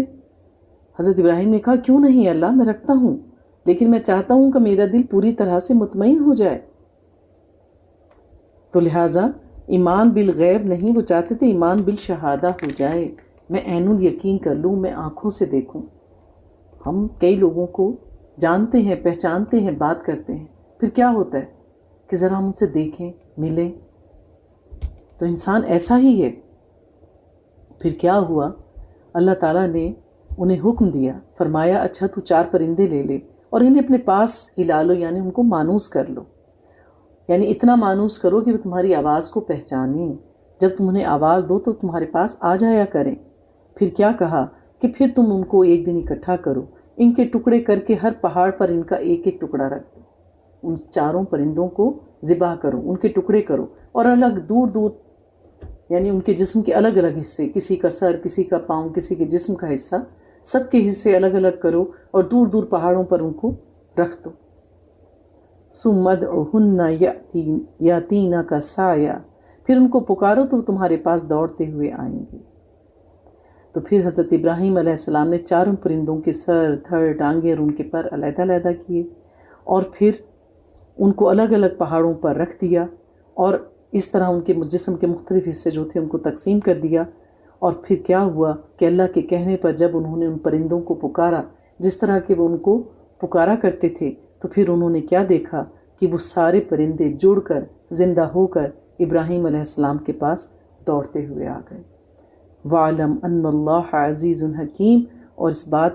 حضرت ابراہیم نے کہا کیوں نہیں اللہ، میں رکھتا ہوں، لیکن میں چاہتا ہوں کہ میرا دل پوری طرح سے مطمئن ہو جائے۔ تو لہٰذا ایمان بالغیب نہیں، وہ چاہتے تھے ایمان بالشہادہ ہو جائے، میں عین الیقین کر لوں، میں آنکھوں سے دیکھوں۔ ہم کئی لوگوں کو جانتے ہیں، پہچانتے ہیں، بات کرتے ہیں، پھر کیا ہوتا ہے کہ ذرا ہم ان سے دیکھیں، ملیں۔ تو انسان ایسا ہی ہے۔ پھر کیا ہوا، اللہ تعالیٰ نے انہیں حکم دیا، فرمایا اچھا تو 4 پرندے لے لے اور انہیں اپنے پاس ہلا لو، یعنی ان کو مانوس کر لو، یعنی اتنا مانوس کرو کہ وہ تمہاری آواز کو پہچانیں، جب تم انہیں آواز دو تو تمہارے پاس آ جایا کریں۔ پھر کیا کہا کہ پھر تم ان کو ایک دن اکٹھا کرو، ان کے ٹکڑے کر کے ہر پہاڑ پر ان کا ایک ایک ٹکڑا رکھ دو، ان 4 پرندوں کو ذبح کرو، ان کے ٹکڑے کرو، اور الگ دور دور، یعنی ان کے جسم کے الگ الگ حصے، کسی کا سر، کسی کا پاؤں، کسی کے جسم کا حصہ، سب کے حصے الگ الگ کرو اور دور دور پہاڑوں پر ان کو رکھ دو۔ ثم ادعوہن یاتینک سعیا، پھر ان کو پکارو تو وہ تمہارے پاس دوڑتے ہوئے آئیں گے۔ تو پھر حضرت ابراہیم علیہ السلام نے 4 پرندوں کے سر، دھڑ، ٹانگیں اور ان کے پر علیحدہ علیحدہ کیے، اور پھر ان کو الگ الگ پہاڑوں پر رکھ دیا، اور اس طرح ان کے جسم کے مختلف حصے جو تھے ان کو تقسیم کر دیا۔ اور پھر کیا ہوا کہ اللہ کے کہنے پر جب انہوں نے ان پرندوں کو پکارا جس طرح کہ وہ ان کو پکارا کرتے تھے، تو پھر انہوں نے کیا دیکھا کہ وہ سارے پرندے جڑ کر، زندہ ہو کر ابراہیم علیہ السلام کے پاس دوڑتے ہوئے آ گئے۔ وَعْلَمْ أَنَّ اللَّهَ عَزِيزٌ حَكِيمٌ، اور اس بات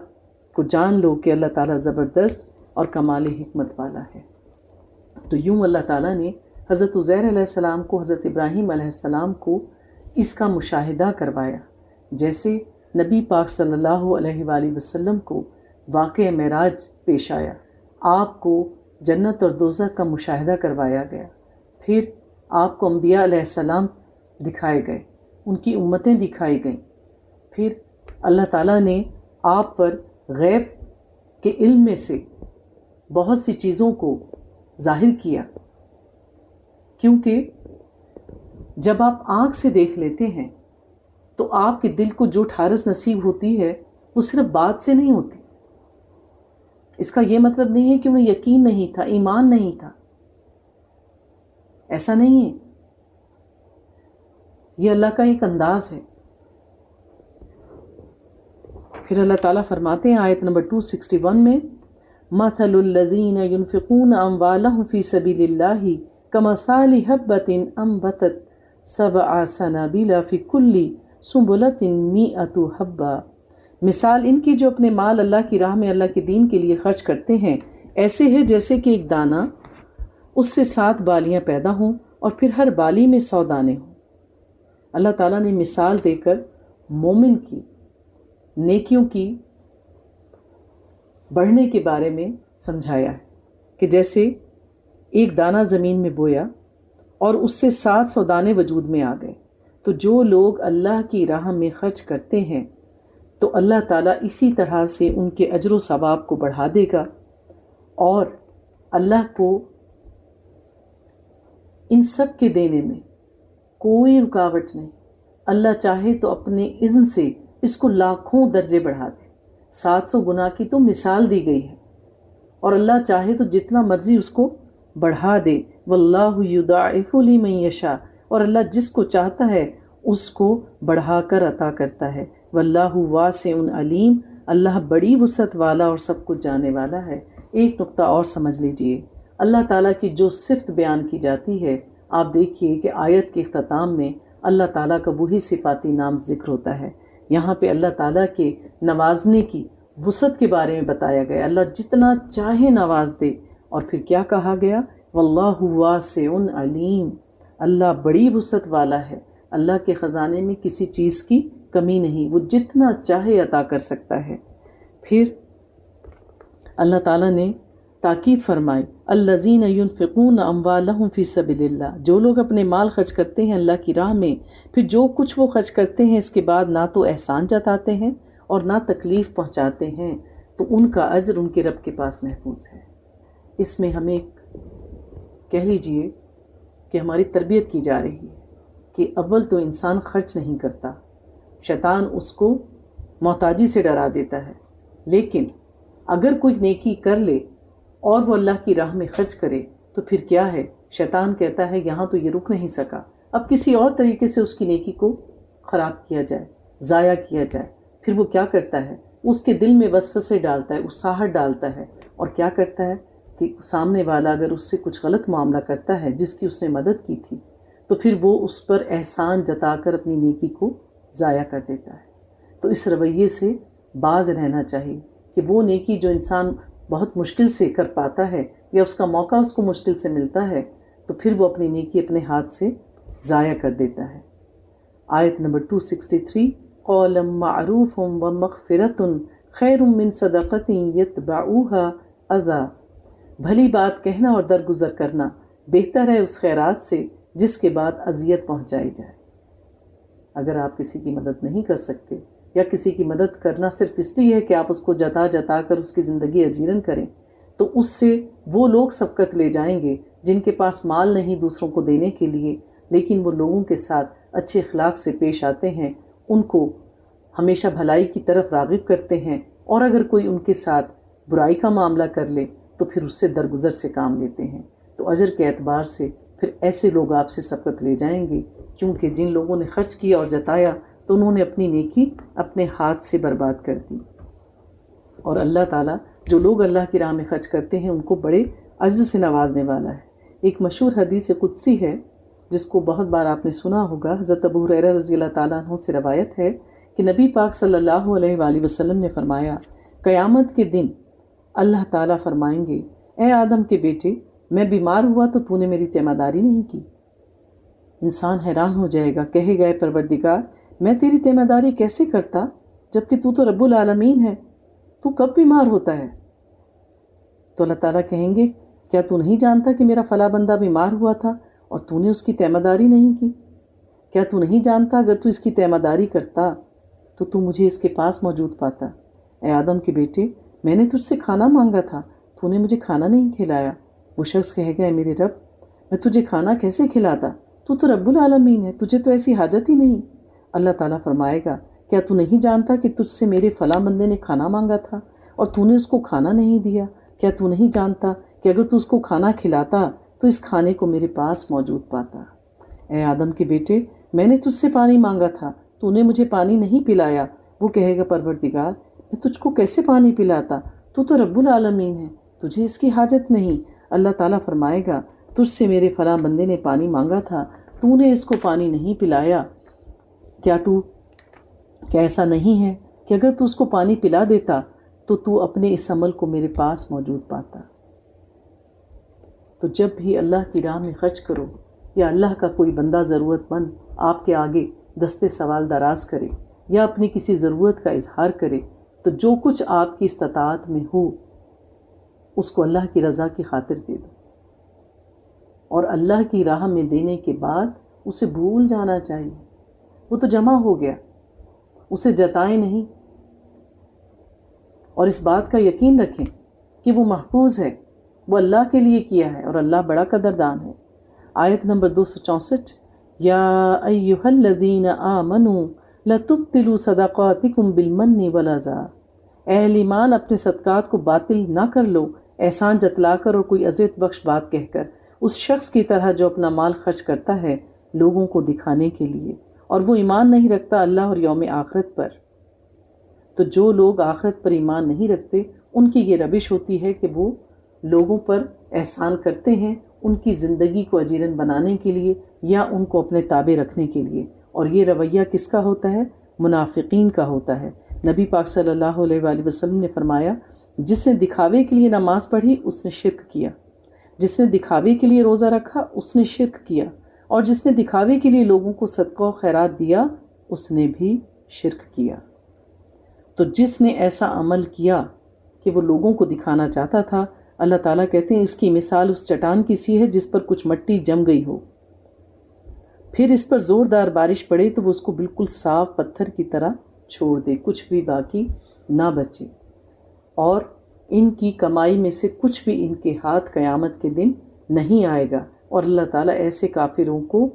کو جان لو کہ اللہ تعالیٰ زبردست اور کمال حکمت والا ہے۔ تو یوں اللہ تعالیٰ نے حضرت عزیر علیہ السلام کو، حضرت ابراہیم علیہ السلام کو اس کا مشاہدہ کروایا، جیسے نبی پاک صلی اللہ علیہ وآلہ وسلم کو واقعہ معراج پیش آیا، آپ کو جنت اور دوزخ کا مشاہدہ کروایا گیا، پھر آپ کو انبیاء علیہ السلام دکھائے گئے، ان کی امتیں دکھائی گئیں، پھر اللہ تعالیٰ نے آپ پر غیب کے علم میں سے بہت سی چیزوں کو ظاہر کیا، کیونکہ جب آپ آنکھ سے دیکھ لیتے ہیں تو آپ کے دل کو جو ٹھارس نصیب ہوتی ہے وہ صرف بات سے نہیں ہوتی۔ اس کا یہ مطلب نہیں ہے کہ انہیں یقین نہیں تھا، ایمان نہیں تھا، ایسا نہیں ہے، یہ اللہ کا ایک انداز ہے۔ پھر اللہ تعالیٰ فرماتے ہیں آیت نمبر 261 میں، مَثَلُ الَّذِينَ يُنْفِقُونَ أَمْوَالَهُمْ فِي سَبِيلِ اللَّهِ كَمَثَالِ حَبَّةٍ أَنبَتَتْ 7 سنابل فی کل سنبلۃ 100 حبہ، مثال ان کی جو اپنے مال اللہ کی راہ میں، اللہ کے دین کے لیے خرچ کرتے ہیں، ایسے ہے جیسے کہ ایک دانہ، اس سے 7 بالیاں پیدا ہوں اور پھر ہر بالی میں 100 دانے ہوں۔ اللہ تعالیٰ نے مثال دے کر مومن کی نیکیوں کی بڑھنے کے بارے میں سمجھایا ہے کہ جیسے ایک دانہ زمین میں بویا اور اس سے 700 دانے وجود میں آ گئے، تو جو لوگ اللہ کی راہ میں خرچ کرتے ہیں تو اللہ تعالیٰ اسی طرح سے ان کے اجر و ثواب کو بڑھا دے گا، اور اللہ کو ان سب کے دینے میں کوئی رکاوٹ نہیں۔ اللہ چاہے تو اپنے اذن سے اس کو لاکھوں درجے بڑھا دے۔ 700 گنا کی تو مثال دی گئی ہے، اور اللہ چاہے تو جتنا مرضی اس کو بڑھا دے۔ واللہ یضاعف لمن یشاء، اور اللہ جس کو چاہتا ہے اس کو بڑھا کر عطا کرتا ہے۔ واللہ واسع علیم، اللہ بڑی وسعت والا اور سب کچھ جانے والا ہے۔ ایک نقطہ اور سمجھ لیجئے، اللہ تعالیٰ کی جو صفت بیان کی جاتی ہے، آپ دیکھیے کہ آیت کے اختتام میں اللہ تعالیٰ کا وہی صفاتی نام ذکر ہوتا ہے۔ یہاں پہ اللہ تعالیٰ کے نوازنے کی وسعت کے بارے میں بتایا گیا، اللہ جتنا چاہے نواز دے، اور پھر کیا کہا گیا؟ واللہ واسع علیم، اللہ بڑی وسعت والا ہے، اللہ کے خزانے میں کسی چیز کی کمی نہیں، وہ جتنا چاہے عطا کر سکتا ہے۔ پھر اللہ تعالیٰ نے تاکید فرمائی، الذین ينفقون اموالهم فی سبیل اللہ، جو لوگ اپنے مال خرچ کرتے ہیں اللہ کی راہ میں، پھر جو کچھ وہ خرچ کرتے ہیں اس کے بعد نہ تو احسان جتاتے ہیں اور نہ تکلیف پہنچاتے ہیں، تو ان کا اجر ان کے رب کے پاس محفوظ ہے۔ اس میں ہمیں کہہ لیجئے کہ ہماری تربیت کی جا رہی ہے کہ اول تو انسان خرچ نہیں کرتا، شیطان اس کو محتاجی سے ڈرا دیتا ہے، لیکن اگر کوئی نیکی کر لے اور وہ اللہ کی راہ میں خرچ کرے تو پھر کیا ہے، شیطان کہتا ہے یہاں تو یہ رک نہیں سکا، اب کسی اور طریقے سے اس کی نیکی کو خراب کیا جائے، ضائع کیا جائے۔ پھر وہ کیا کرتا ہے، اس کے دل میں وسوسے ڈالتا ہے، اکساہٹ ڈالتا ہے، اور کیا کرتا ہے کہ سامنے والا اگر اس سے کچھ غلط معاملہ کرتا ہے جس کی اس نے مدد کی تھی تو پھر وہ اس پر احسان جتا کر اپنی نیکی کو ضائع کر دیتا ہے۔ تو اس رویے سے باز رہنا چاہیے کہ وہ نیکی جو انسان بہت مشکل سے کر پاتا ہے یا اس کا موقع اس کو مشکل سے ملتا ہے تو پھر وہ اپنی نیکی اپنے ہاتھ سے ضائع کر دیتا ہے۔ آیت نمبر 263، قولا معروفا ومغفرۃ خیر من صدقۃ یتبعوها اذی، بھلی بات کہنا اور درگزر کرنا بہتر ہے اس خیرات سے جس کے بعد اذیت پہنچائی جائے۔ اگر آپ کسی کی مدد نہیں کر سکتے یا کسی کی مدد کرنا صرف اس لیے ہے کہ آپ اس کو جتا جتا کر اس کی زندگی اجیرن کریں تو اس سے وہ لوگ سبقت لے جائیں گے جن کے پاس مال نہیں دوسروں کو دینے کے لیے، لیکن وہ لوگوں کے ساتھ اچھے اخلاق سے پیش آتے ہیں، ان کو ہمیشہ بھلائی کی طرف راغب کرتے ہیں، اور اگر کوئی ان کے ساتھ برائی کا معاملہ کر لے تو پھر اس سے درگزر سے کام لیتے ہیں، تو اجر کے اعتبار سے پھر ایسے لوگ آپ سے سبقت لے جائیں گے، کیونکہ جن لوگوں نے خرچ کیا اور جتایا تو انہوں نے اپنی نیکی اپنے ہاتھ سے برباد کر دی۔ اور اللہ تعالیٰ جو لوگ اللہ کی راہ میں خرچ کرتے ہیں ان کو بڑے اجر سے نوازنے والا ہے۔ ایک مشہور حدیث قدسی ہے جس کو بہت بار آپ نے سنا ہوگا، حضرت ابو ہریرہ رضی اللہ تعالیٰ عنہ سے روایت ہے کہ نبی پاک صلی اللہ علیہ وآلہ وسلم نے فرمایا، قیامت کے دن اللہ تعالیٰ فرمائیں گے، اے آدم کے بیٹے، میں بیمار ہوا تو نے میری تیمارداری نہیں کی۔ انسان حیران ہو جائے گا، کہے گا، اے پروردگار، میں تیری تیمارداری کیسے کرتا جبکہ تو رب العالمین ہے، تو کب بیمار ہوتا ہے؟ تو اللہ تعالیٰ کہیں گے، کیا تو نہیں جانتا کہ میرا فلاں بندہ بیمار ہوا تھا اور تو نے اس کی تیمارداری نہیں کی؟ کیا تو نہیں جانتا اگر تو اس کی تیمارداری کرتا تو مجھے اس کے پاس موجود پاتا؟ اے آدم کے بیٹے، میں نے تجھ سے کھانا مانگا تھا، تو نے مجھے کھانا نہیں کھلایا۔ وہ شخص کہے گا، اے میرے رب، میں تجھے کھانا کیسے کھلاتا؟ تو رب العالمین ہے، تجھے تو ایسی حاجت ہی نہیں۔ اللہ تعالیٰ فرمائے گا، کیا تو نہیں جانتا کہ تجھ سے میرے فلاں بندے نے کھانا مانگا تھا اور تو نے اس کو کھانا نہیں دیا؟ کیا تو نہیں جانتا کہ اگر تو اس کو کھانا کھلاتا تو اس کھانے کو میرے پاس موجود پاتا؟ اے آدم کے بیٹے، میں نے تجھ سے پانی مانگا تھا، تو نے مجھے پانی نہیں پلایا۔ وہ کہے گا، پروردگار، میں تجھ کو کیسے پانی پلاتا؟ تو رب العالمین ہے، تجھے اس کی حاجت نہیں۔ اللہ تعالیٰ فرمائے گا، تجھ سے میرے فلاں بندے نے پانی مانگا تھا، تو نے اس کو پانی نہیں پلایا۔ کیا ایسا نہیں ہے کہ اگر تو اس کو پانی پلا دیتا تو اپنے اس عمل کو میرے پاس موجود پاتا؟ تو جب بھی اللہ کی راہ میں خرچ کرو یا اللہ کا کوئی بندہ ضرورت مند آپ کے آگے دستے سوال دراز کرے یا اپنی کسی ضرورت کا اظہار کرے تو جو کچھ آپ کی استطاعت میں ہو اس کو اللہ کی رضا کی خاطر دے دو، اور اللہ کی راہ میں دینے کے بعد اسے بھول جانا چاہیے۔ وہ تو جمع ہو گیا، اسے جتائیں نہیں، اور اس بات کا یقین رکھیں کہ وہ محفوظ ہے، وہ اللہ کے لیے کیا ہے اور اللہ بڑا قدردان ہے۔ آیت نمبر 264، یا ایہا الذین آمنوا لتبطلوا صدقاتکم بالمن والاذی، اے اہل ایمان، اپنے صدقات کو باطل نہ کر لو احسان جتلا کر اور کوئی اذیت بخش بات کہہ کر، اس شخص کی طرح جو اپنا مال خرچ کرتا ہے لوگوں کو دکھانے کے لیے اور وہ ایمان نہیں رکھتا اللہ اور یوم آخرت پر۔ تو جو لوگ آخرت پر ایمان نہیں رکھتے ان کی یہ روش ہوتی ہے کہ وہ لوگوں پر احسان کرتے ہیں ان کی زندگی کو اجیرن بنانے کے لیے یا ان کو اپنے تابع رکھنے کے لیے، اور یہ رویہ کس کا ہوتا ہے؟ منافقین کا ہوتا ہے۔ نبی پاک صلی اللہ علیہ وآلہ وسلم نے فرمایا، جس نے دکھاوے کے لیے نماز پڑھی اس نے شرک کیا، جس نے دکھاوے کے لیے روزہ رکھا اس نے شرک کیا، اور جس نے دکھاوے کے لیے لوگوں کو صدقہ و خیرات دیا اس نے بھی شرک کیا۔ تو جس نے ایسا عمل کیا کہ وہ لوگوں کو دکھانا چاہتا تھا، اللہ تعالیٰ کہتے ہیں اس کی مثال اس چٹان کی سی ہے جس پر کچھ مٹی جم گئی ہو، پھر اس پر زوردار بارش پڑے تو وہ اس کو بالکل صاف پتھر کی طرح چھوڑ دے، کچھ بھی باقی نہ بچے، اور ان کی کمائی میں سے کچھ بھی ان کے ہاتھ قیامت کے دن نہیں آئے گا اور اللہ تعالیٰ ایسے کافروں کو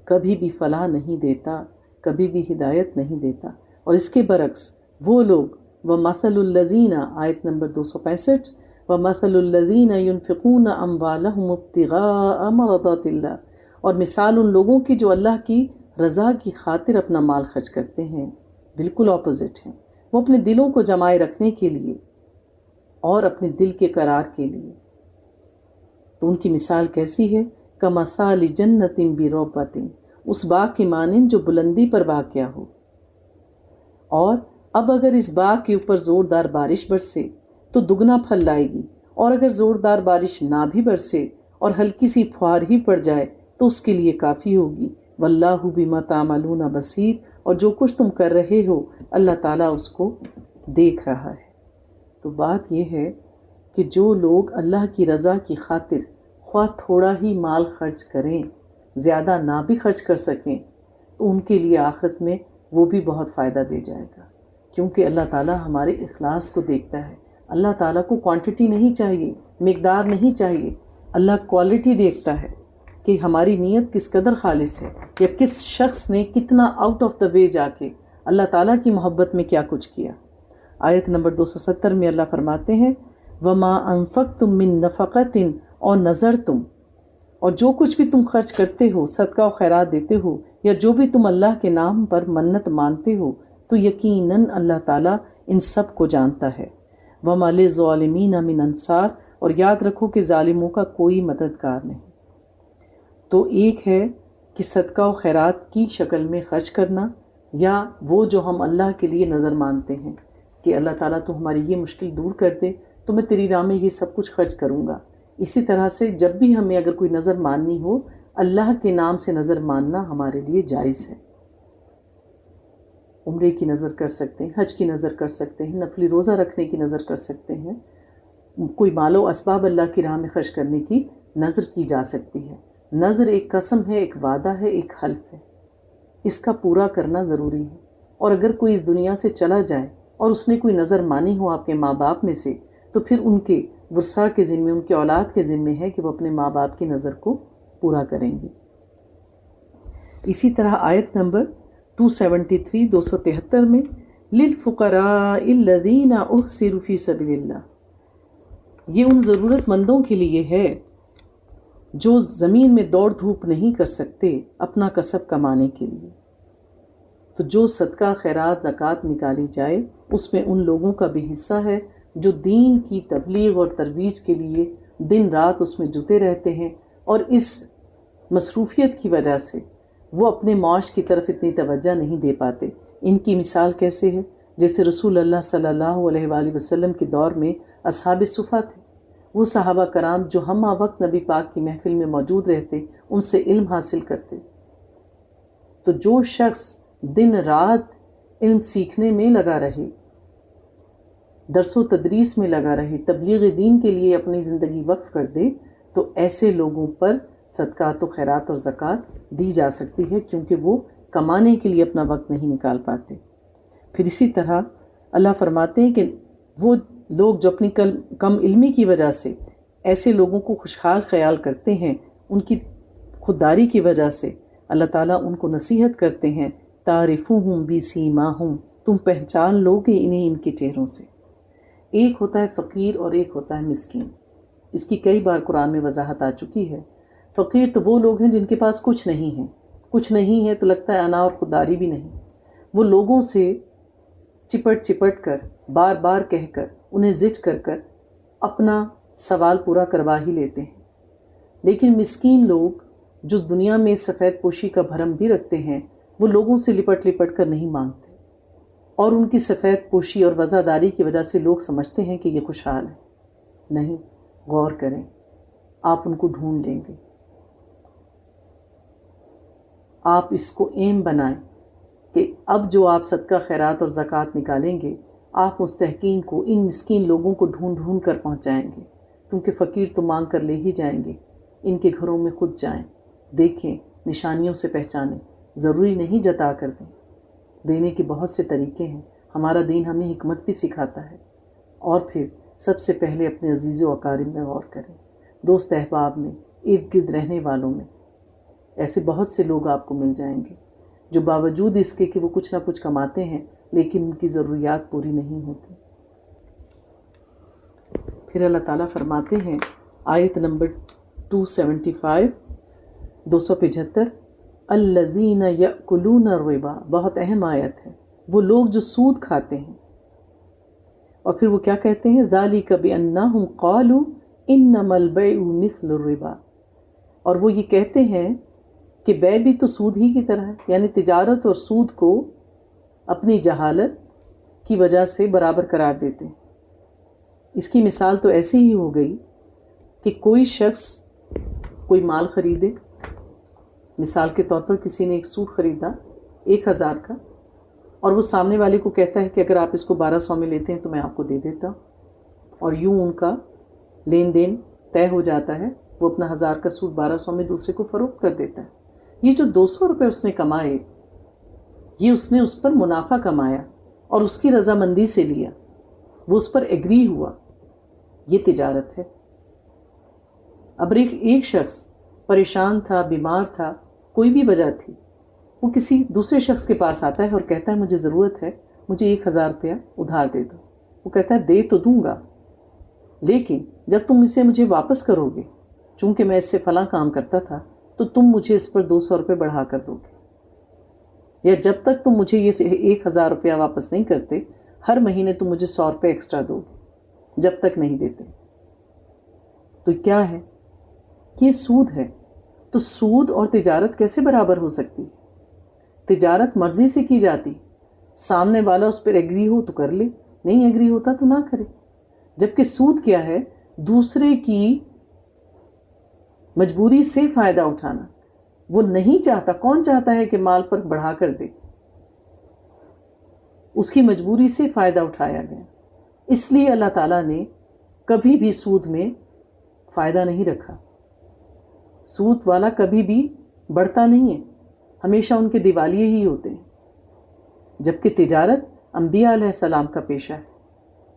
کبھی بھی فلاح نہیں دیتا، کبھی بھی ہدایت نہیں دیتا۔ اور اس کے برعکس وہ لوگ وَمَثَلُ الَّذِينَ آیت نمبر 265 وَمَثَلُ الَّذِينَ يُنْفِقُونَ أَمْوَالَهُمُ ابْتِغَاءَ مَرْضَاتِ اللَّهِ، اور مثال ان لوگوں کی جو اللہ کی رضا کی خاطر اپنا مال خرچ کرتے ہیں، بالکل اپوزٹ ہیں، وہ اپنے دلوں کو جمائے رکھنے کے لیے اور اپنے دل کے قرار کے لیے۔ تو ان کی مثال کیسی ہے؟ کمثال جنت بربوۃ، اس باغ کی مانند جو بلندی پر واقع ہو۔ اور اب اگر اس باغ کے اوپر زوردار بارش برسے تو دگنا پھل لائے گی، اور اگر زوردار بارش نہ بھی برسے اور ہلکی سی پھوار ہی پڑ جائے تو اس کے لیے کافی ہوگی۔ واللہ بما تعملون بصیر، اور جو کچھ تم کر رہے ہو اللہ تعالیٰ اس کو دیکھ رہا ہے۔ تو بات یہ ہے کہ جو لوگ اللہ کی رضا کی خاطر خواہ تھوڑا ہی مال خرچ کریں، زیادہ نہ بھی خرچ کر سکیں، تو ان کے لیے آخرت میں وہ بھی بہت فائدہ دے جائے گا، کیونکہ اللہ تعالیٰ ہمارے اخلاص کو دیکھتا ہے۔ اللہ تعالیٰ کو کوانٹٹی نہیں چاہیے، مقدار نہیں چاہیے، اللہ کوالٹی دیکھتا ہے کہ ہماری نیت کس قدر خالص ہے، یا کس شخص نے کتنا آؤٹ آف دا وے جا کے اللہ تعالیٰ کی محبت میں کیا کچھ کیا۔ آیت نمبر 270 میں اللہ فرماتے ہیں وَمَا أَنفَقْتُم مِّن نَفَقَةٍ، اور نظر تم، اور جو کچھ بھی تم خرچ کرتے ہو، صدقہ و خیرات دیتے ہو، یا جو بھی تم اللہ کے نام پر منت مانتے ہو، تو یقیناً اللہ تعالیٰ ان سب کو جانتا ہے۔ وَمَا لِلظَّالِمِينَ مِنْ أَنصَارٍ، اور یاد رکھو کہ ظالموں کا کوئی مددگار نہیں۔ تو ایک ہے کہ صدقہ و خیرات کی شکل میں خرچ کرنا، یا وہ جو ہم اللہ کے لیے نظر مانتے ہیں کہ اللہ تعالیٰ تو ہماری یہ مشکل دور کر دے تو میں تیری راہ میں یہ سب کچھ خرچ کروں گا۔ اسی طرح سے جب بھی ہمیں اگر کوئی نظر ماننی ہو، اللہ کے نام سے نظر ماننا ہمارے لیے جائز ہے۔ عمرے کی نظر کر سکتے ہیں، حج کی نظر کر سکتے ہیں، نفلی روزہ رکھنے کی نظر کر سکتے ہیں، کوئی مال و اسباب اللہ کی راہ میں خرچ کرنے کی نظر کی جا سکتی ہے۔ نظر ایک قسم ہے، ایک وعدہ ہے، ایک حلف ہے، اس کا پورا کرنا ضروری ہے۔ اور اگر کوئی اس دنیا سے چلا جائے اور اس نے کوئی نظر مانی ہو آپ کے ماں باپ میں سے، تو پھر ان کے ورثاء کے ذمے، ان کے اولاد کے ذمے ہے کہ وہ اپنے ماں باپ کی نظر کو پورا کریں گے۔ اسی طرح آیت نمبر 273 273 میں لِلْفُقَرَاءِ الَّذِينَ أُحْصِرُوا فِي سَبِيلِ اللَّهِ، یہ ان ضرورت مندوں کے لیے ہے جو زمین میں دوڑ دھوپ نہیں کر سکتے اپنا کسب کمانے کے لیے۔ تو جو صدقہ خیرات زکوٰۃ نکالی جائے اس میں ان لوگوں کا بھی حصہ ہے جو دین کی تبلیغ اور ترویج کے لیے دن رات اس میں جتے رہتے ہیں، اور اس مصروفیت کی وجہ سے وہ اپنے معاش کی طرف اتنی توجہ نہیں دے پاتے۔ ان کی مثال کیسے ہے؟ جیسے رسول اللہ صلی اللہ علیہ وآلہ وسلم کے دور میں اصحاب صفہ تھے، وہ صحابہ کرام جو ہم وقت نبی پاک کی محفل میں موجود رہتے، ان سے علم حاصل کرتے۔ تو جو شخص دن رات علم سیکھنے میں لگا رہے، درس و تدریس میں لگا رہے، تبلیغ دین کے لیے اپنی زندگی وقف کر دے، تو ایسے لوگوں پر صدقات و خیرات اور زکوٰۃ دی جا سکتی ہے، کیونکہ وہ کمانے کے لیے اپنا وقت نہیں نکال پاتے۔ پھر اسی طرح اللہ فرماتے ہیں کہ وہ لوگ جو اپنی کم علمی کی وجہ سے ایسے لوگوں کو خوشحال خیال کرتے ہیں، ان کی خودداری کی وجہ سے اللہ تعالیٰ ان کو نصیحت کرتے ہیں تعرفوہم بسیماہم، تم پہچان لو گے انہیں ان کے چہروں سے۔ ایک ہوتا ہے فقیر اور ایک ہوتا ہے مسکین۔ اس کی کئی بار قرآن میں وضاحت آ چکی ہے۔ فقیر تو وہ لوگ ہیں جن کے پاس کچھ نہیں ہے، کچھ نہیں ہے تو لگتا ہے انا اور خودداری بھی نہیں، وہ لوگوں سے چپٹ کر بار بار کہہ کر انہیں زج کر اپنا سوال پورا کروا ہی لیتے ہیں۔ لیکن مسکین لوگ جو دنیا میں سفید پوشی کا بھرم بھی رکھتے ہیں، وہ لوگوں سے لپٹ کر نہیں مانگتے، اور ان کی سفید پوشی اور وزاداری کی وجہ سے لوگ سمجھتے ہیں کہ یہ خوشحال ہے۔ نہیں، غور کریں، آپ ان کو ڈھونڈ لیں گے۔ آپ اس کو ایم بنائیں کہ اب جو آپ صدقہ خیرات اور زکوٰۃ نکالیں گے، آپ مستحقین کو، ان مسکین لوگوں کو ڈھونڈ کر پہنچائیں گے، کیونکہ فقیر تو مانگ کر لے ہی جائیں گے۔ ان کے گھروں میں خود جائیں، دیکھیں، نشانیوں سے پہچانیں، ضروری نہیں جتا کر دیں۔ دینے کے بہت سے طریقے ہیں، ہمارا دین ہمیں حکمت بھی سکھاتا ہے۔ اور پھر سب سے پہلے اپنے عزیز و اقارب میں غور کریں، دوست احباب میں، ارد گرد رہنے والوں میں ایسے بہت سے لوگ آپ کو مل جائیں گے جو باوجود اس کے کہ وہ کچھ نہ کچھ کماتے ہیں لیکن ان کی ضروریات پوری نہیں ہوتی۔ پھر اللہ تعالیٰ فرماتے ہیں آیت نمبر 275 275 الذین یأکلون الربا، بہت اہم آیت ہے، وہ لوگ جو سود کھاتے ہیں۔ اور پھر وہ کیا کہتے ہیں؟ ذالک بأنہم قالوا انما البیع مثل الربا، اور وہ یہ کہتے ہیں کہ بیع بھی تو سود ہی کی طرح ہے، یعنی تجارت اور سود کو اپنی جہالت کی وجہ سے برابر قرار دیتے ہیں۔ اس کی مثال تو ایسے ہی ہو گئی کہ کوئی شخص کوئی مال خریدے، مثال کے طور پر کسی نے ایک سوٹ خریدا 1000 کا، اور وہ سامنے والے کو کہتا ہے کہ اگر آپ اس کو 1200 میں لیتے ہیں تو میں آپ کو دے دیتا ہوں، اور یوں ان کا لین دین طے ہو جاتا ہے۔ وہ اپنا 1000 کا سوٹ 1200 میں دوسرے کو فروخت کر دیتا ہے۔ یہ جو 200 روپے اس نے کمائے، یہ اس نے اس پر منافع کمایا اور اس کی رضامندی سے لیا، وہ اس پر ایگری ہوا، یہ تجارت ہے۔ اب ایک شخص پریشان تھا، بیمار تھا، کوئی بھی وجہ تھی، وہ کسی دوسرے شخص کے پاس آتا ہے اور کہتا ہے مجھے ضرورت ہے، مجھے 1000 روپیہ ادھار دے دو۔ وہ کہتا ہے دے تو دوں گا، لیکن جب تم اسے مجھے واپس کرو گے، چونکہ میں اس سے فلاں کام کرتا تھا، تو تم مجھے اس پر 200 روپے بڑھا کر دو گے، یا جب تک تم مجھے یہ 1000 روپیہ واپس نہیں کرتے، ہر مہینے تم مجھے 100 روپے ایکسٹرا دو گے، جب تک نہیں دیتے۔ تو کیا ہے؟ یہ سود ہے۔ تو سود اور تجارت کیسے برابر ہو سکتی؟ تجارت مرضی سے کی جاتی، سامنے والا اس پر ایگری ہو تو کر لے، نہیں ایگری ہوتا تو نہ کرے۔ جبکہ سود کیا ہے؟ دوسرے کی مجبوری سے فائدہ اٹھانا۔ وہ نہیں چاہتا، کون چاہتا ہے کہ مال پر بڑھا کر دے؟ اس کی مجبوری سے فائدہ اٹھایا گیا۔ اس لیے اللہ تعالیٰ نے کبھی بھی سود میں فائدہ نہیں رکھا۔ سود والا کبھی بھی بڑھتا نہیں ہے، ہمیشہ ان کے دیوالیے ہی ہوتے ہیں۔ جبکہ تجارت انبیاء علیہ السلام کا پیشہ ہے،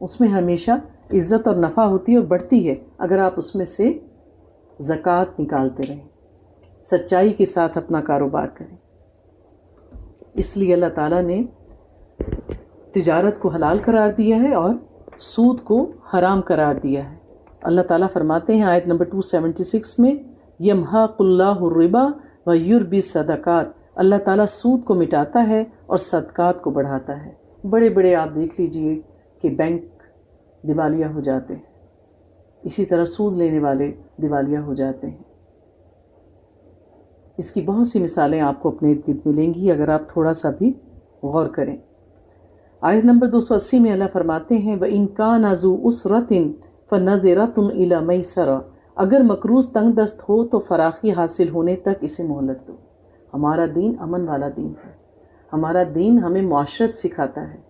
اس میں ہمیشہ عزت اور نفع ہوتی ہے اور بڑھتی ہے اگر آپ اس میں سے زکوٰۃ نکالتے رہیں، سچائی کے ساتھ اپنا کاروبار کریں۔ اس لیے اللہ تعالیٰ نے تجارت کو حلال قرار دیا ہے اور سود کو حرام قرار دیا ہے۔ اللہ تعالیٰ فرماتے ہیں آیت نمبر 276 میں یمحق اللہ الربا ویربی الصدقات، اللہ تعالیٰ سود کو مٹاتا ہے اور صدقات کو بڑھاتا ہے۔ بڑے بڑے آپ دیکھ لیجئے کہ بینک دیوالیہ ہو جاتے ہیں، اسی طرح سود لینے والے دیوالیہ ہو جاتے ہیں۔ اس کی بہت سی مثالیں آپ کو اپنے ارد گرد ملیں گی اگر آپ تھوڑا سا بھی غور کریں۔ آیت نمبر 280 میں اللہ فرماتے ہیں وَإِن كَانَ ذُو أُسْرَةٍ فَنَظِرَةٌ إِلَىٰ مَيْسَرَةٍ، اگر مقروض تنگ دست ہو تو فراخی حاصل ہونے تک اسے مہلت دو۔ ہمارا دین امن والا دین ہے، ہمارا دین ہمیں معاشرت سکھاتا ہے۔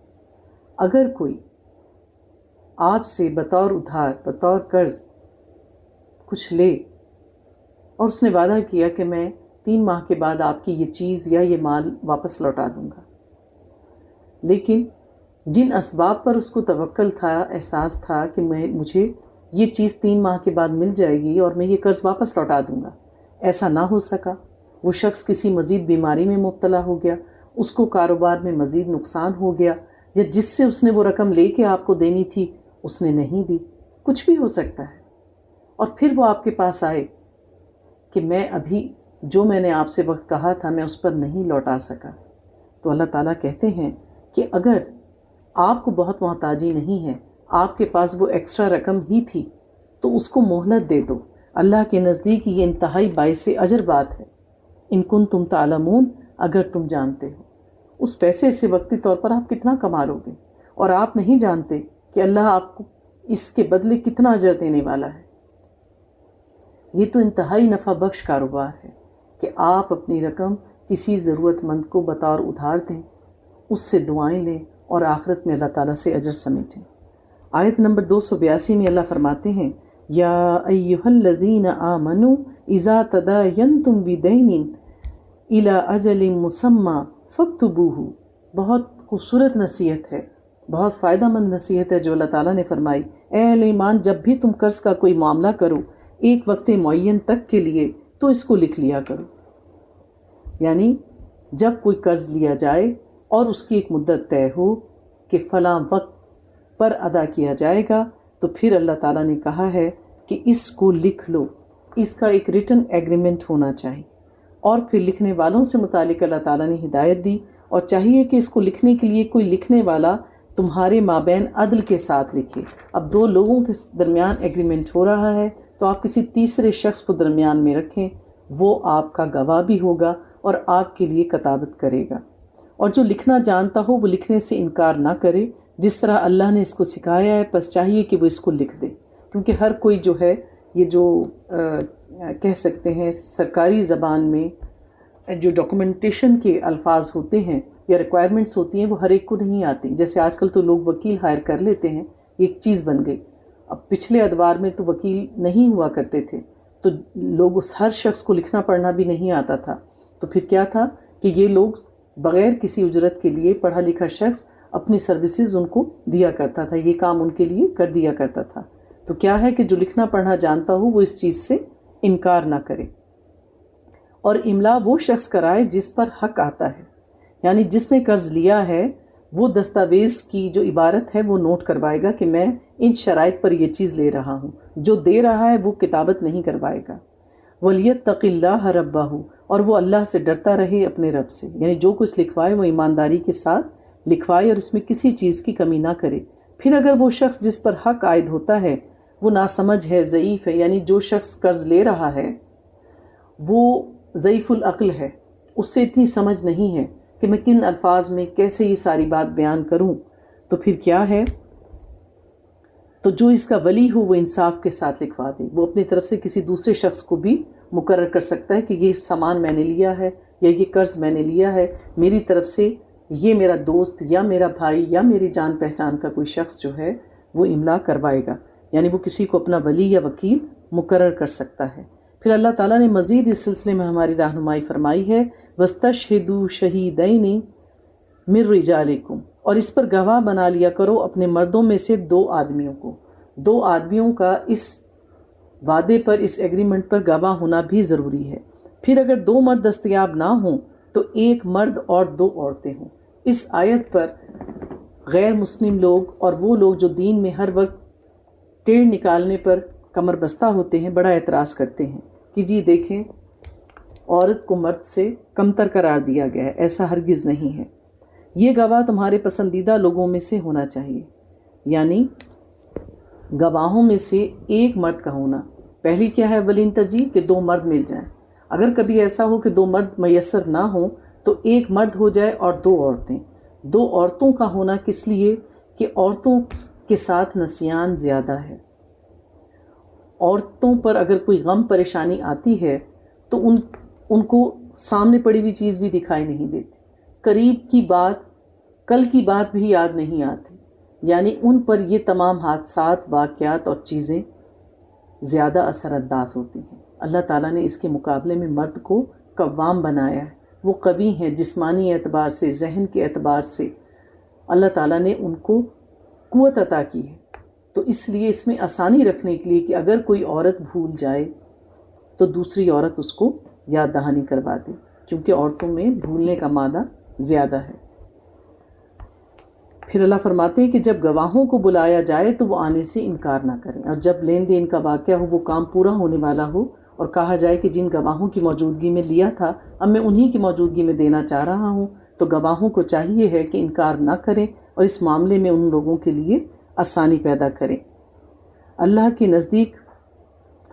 اگر کوئی آپ سے بطور ادھار، بطور قرض کچھ لے اور اس نے وعدہ کیا کہ میں 3 ماہ کے بعد آپ کی یہ چیز یا یہ مال واپس لوٹا دوں گا، لیکن جن اسباب پر اس کو توکل تھا، احساس تھا کہ مجھے یہ چیز 3 ماہ کے بعد مل جائے گی اور میں یہ قرض واپس لوٹا دوں گا، ایسا نہ ہو سکا، وہ شخص کسی مزید بیماری میں مبتلا ہو گیا، اس کو کاروبار میں مزید نقصان ہو گیا، یا جس سے اس نے وہ رقم لے کے آپ کو دینی تھی اس نے نہیں دی، کچھ بھی ہو سکتا ہے، اور پھر وہ آپ کے پاس آئے کہ میں ابھی جو میں نے آپ سے وقت کہا تھا میں اس پر نہیں لوٹا سکا، تو اللہ تعالیٰ کہتے ہیں کہ اگر آپ کو بہت محتاجی نہیں ہے، آپ کے پاس وہ ایکسٹرا رقم ہی تھی، تو اس کو مہلت دے دو۔ اللہ کے نزدیک یہ انتہائی باعث اجر بات ہے، ان کنتم تعلمون، اگر تم جانتے ہو۔ اس پیسے سے وقتی طور پر آپ کتنا کما لو گے، اور آپ نہیں جانتے کہ اللہ آپ کو اس کے بدلے کتنا اجر دینے والا ہے۔ یہ تو انتہائی نفع بخش کاروبار ہے کہ آپ اپنی رقم کسی ضرورت مند کو بطور ادھار دیں، اس سے دعائیں لیں اور آخرت میں اللہ تعالیٰ سے اجر سمیٹیں۔ آیت نمبر 282 میں اللہ فرماتے ہیں یا ایھا الذین آمنوا اذا تداینتم بدین الی اجل مسمی فاکتبوہ، بہت خوبصورت نصیحت ہے، بہت فائدہ مند نصیحت ہے جو اللہ تعالیٰ نے فرمائی۔ اے اہل ایمان، جب بھی تم قرض کا کوئی معاملہ کرو ایک وقت معین تک کے لیے تو اس کو لکھ لیا کرو. یعنی جب کوئی قرض لیا جائے اور اس کی ایک مدت طے ہو کہ فلاں وقت پر ادا کیا جائے گا، تو پھر اللہ تعالیٰ نے کہا ہے کہ اس کو لکھ لو. اس کا ایک ریٹن ایگریمنٹ ہونا چاہیے. اور پھر لکھنے والوں سے متعلق اللہ تعالیٰ نے ہدایت دی، اور چاہیے کہ اس کو لکھنے کے لیے کوئی لکھنے والا تمہارے مابین عدل کے ساتھ لکھے. اب دو لوگوں کے درمیان ایگریمنٹ ہو رہا ہے تو آپ کسی تیسرے شخص کو درمیان میں رکھیں، وہ آپ کا گواہ بھی ہوگا اور آپ کے لیے کتابت کرے گا. اور جو لکھنا جانتا ہو وہ لکھنے سے انکار نہ کرے جس طرح اللہ نے اس کو سکھایا ہے، پس چاہیے کہ وہ اس کو لکھ دے. کیونکہ ہر کوئی جو ہے یہ جو کہہ سکتے ہیں سرکاری زبان میں جو ڈاکومنٹیشن کے الفاظ ہوتے ہیں یا ریکوائرمنٹس ہوتی ہیں وہ ہر ایک کو نہیں آتی. جیسے آج کل تو لوگ وکیل ہائر کر لیتے ہیں، ایک چیز بن گئی. اب پچھلے ادوار میں تو وکیل نہیں ہوا کرتے تھے، تو لوگ اس ہر شخص کو لکھنا پڑھنا بھی نہیں آتا تھا. تو پھر کیا تھا کہ یہ لوگ بغیر کسی اجرت کے لیے پڑھا لکھا شخص اپنی سروسز ان کو دیا کرتا تھا، یہ کام ان کے لیے کر دیا کرتا تھا. تو کیا ہے کہ جو لکھنا پڑھنا جانتا ہو وہ اس چیز سے انکار نہ کرے. اور املا وہ شخص کرائے جس پر حق آتا ہے، یعنی جس نے قرض لیا ہے وہ دستاویز کی جو عبارت ہے وہ نوٹ کروائے گا کہ میں ان شرائط پر یہ چیز لے رہا ہوں. جو دے رہا ہے وہ کتابت نہیں کروائے گا. وَلْيَتَّقِ اللَّهَ رَبَّهُ، اور وہ اللہ سے ڈرتا رہے اپنے رب سے. یعنی جو کچھ لکھوائے وہ ایمانداری کے ساتھ لکھوائے اور اس میں کسی چیز کی کمی نہ کرے. پھر اگر وہ شخص جس پر حق عائد ہوتا ہے وہ ناسمجھ ہے، ضعیف ہے، یعنی جو شخص قرض لے رہا ہے وہ ضعیف العقل ہے، اس سے اتنی سمجھ نہیں ہے کہ میں کن الفاظ میں کیسے یہ ساری بات بیان کروں، تو پھر کیا ہے، تو جو اس کا ولی ہو وہ انصاف کے ساتھ لکھوا دے. وہ اپنی طرف سے کسی دوسرے شخص کو بھی مقرر کر سکتا ہے کہ یہ سامان میں نے لیا ہے یا یہ قرض میں نے لیا ہے، میری طرف سے یہ میرا دوست یا میرا بھائی یا میری جان پہچان کا کوئی شخص جو ہے وہ املا کروائے گا. یعنی وہ کسی کو اپنا ولی یا وکیل مقرر کر سکتا ہے. پھر اللہ تعالیٰ نے مزید اس سلسلے میں ہماری رہنمائی فرمائی ہے، وَاسْتَشْهِدُوا شَهِيدَيْنِ مِن رِجَالِكُمْ، اور اس پر گواہ بنا لیا کرو اپنے مردوں میں سے 2 آدمیوں کو. 2 آدمیوں کا اس وعدے پر، اس ایگریمنٹ پر گواہ ہونا بھی ضروری ہے. پھر اگر 2 مرد دستیاب نہ ہوں تو 1 مرد اور 2 عورتیں ہوں. اس آیت پر غیر مسلم لوگ اور وہ لوگ جو دین میں ہر وقت ٹیڑھ نکالنے پر کمر بستہ ہوتے ہیں بڑا اعتراض کرتے ہیں کہ جی دیکھیں عورت کو مرد سے کمتر قرار دیا گیا ہے. ایسا ہرگز نہیں ہے. یہ گواہ تمہارے پسندیدہ لوگوں میں سے ہونا چاہیے، یعنی گواہوں میں سے 1 مرد کا ہونا. پہلی کیا ہے اولین ترجیح کہ 2 مرد مل جائیں. اگر کبھی ایسا ہو کہ 2 مرد میسر نہ ہوں تو 1 مرد ہو جائے اور 2 عورتیں. 2 عورتوں کا ہونا کس لیے کہ عورتوں کے ساتھ نسیان زیادہ ہے. عورتوں پر اگر کوئی غم پریشانی آتی ہے تو ان کو سامنے پڑی ہوئی چیز بھی دکھائی نہیں دیتی، قریب کی بات، کل کی بات بھی یاد نہیں آتی. یعنی ان پر یہ تمام حادثات، واقعات اور چیزیں زیادہ اثر انداز ہوتی ہیں. اللہ تعالیٰ نے اس کے مقابلے میں مرد کو قوام بنایا ہے. وہ قوی ہیں جسمانی اعتبار سے، ذہن کے اعتبار سے. اللہ تعالیٰ نے ان کو قوت عطا کی ہے. تو اس لیے اس میں آسانی رکھنے کے لیے کہ اگر کوئی عورت بھول جائے تو دوسری عورت اس کو یاد دہانی کروا دے، کیونکہ عورتوں میں بھولنے کا مادہ زیادہ ہے. پھر اللہ فرماتے ہیں کہ جب گواہوں کو بلایا جائے تو وہ آنے سے انکار نہ کریں، اور جب لین دین کا واقعہ ہو، وہ کام پورا ہونے والا ہو اور کہا جائے کہ جن گواہوں کی موجودگی میں لیا تھا اب میں انہی کی موجودگی میں دینا چاہ رہا ہوں، تو گواہوں کو چاہیے ہے کہ انکار نہ کریں اور اس معاملے میں ان لوگوں کے لیے آسانی پیدا کریں. اللہ کے نزدیک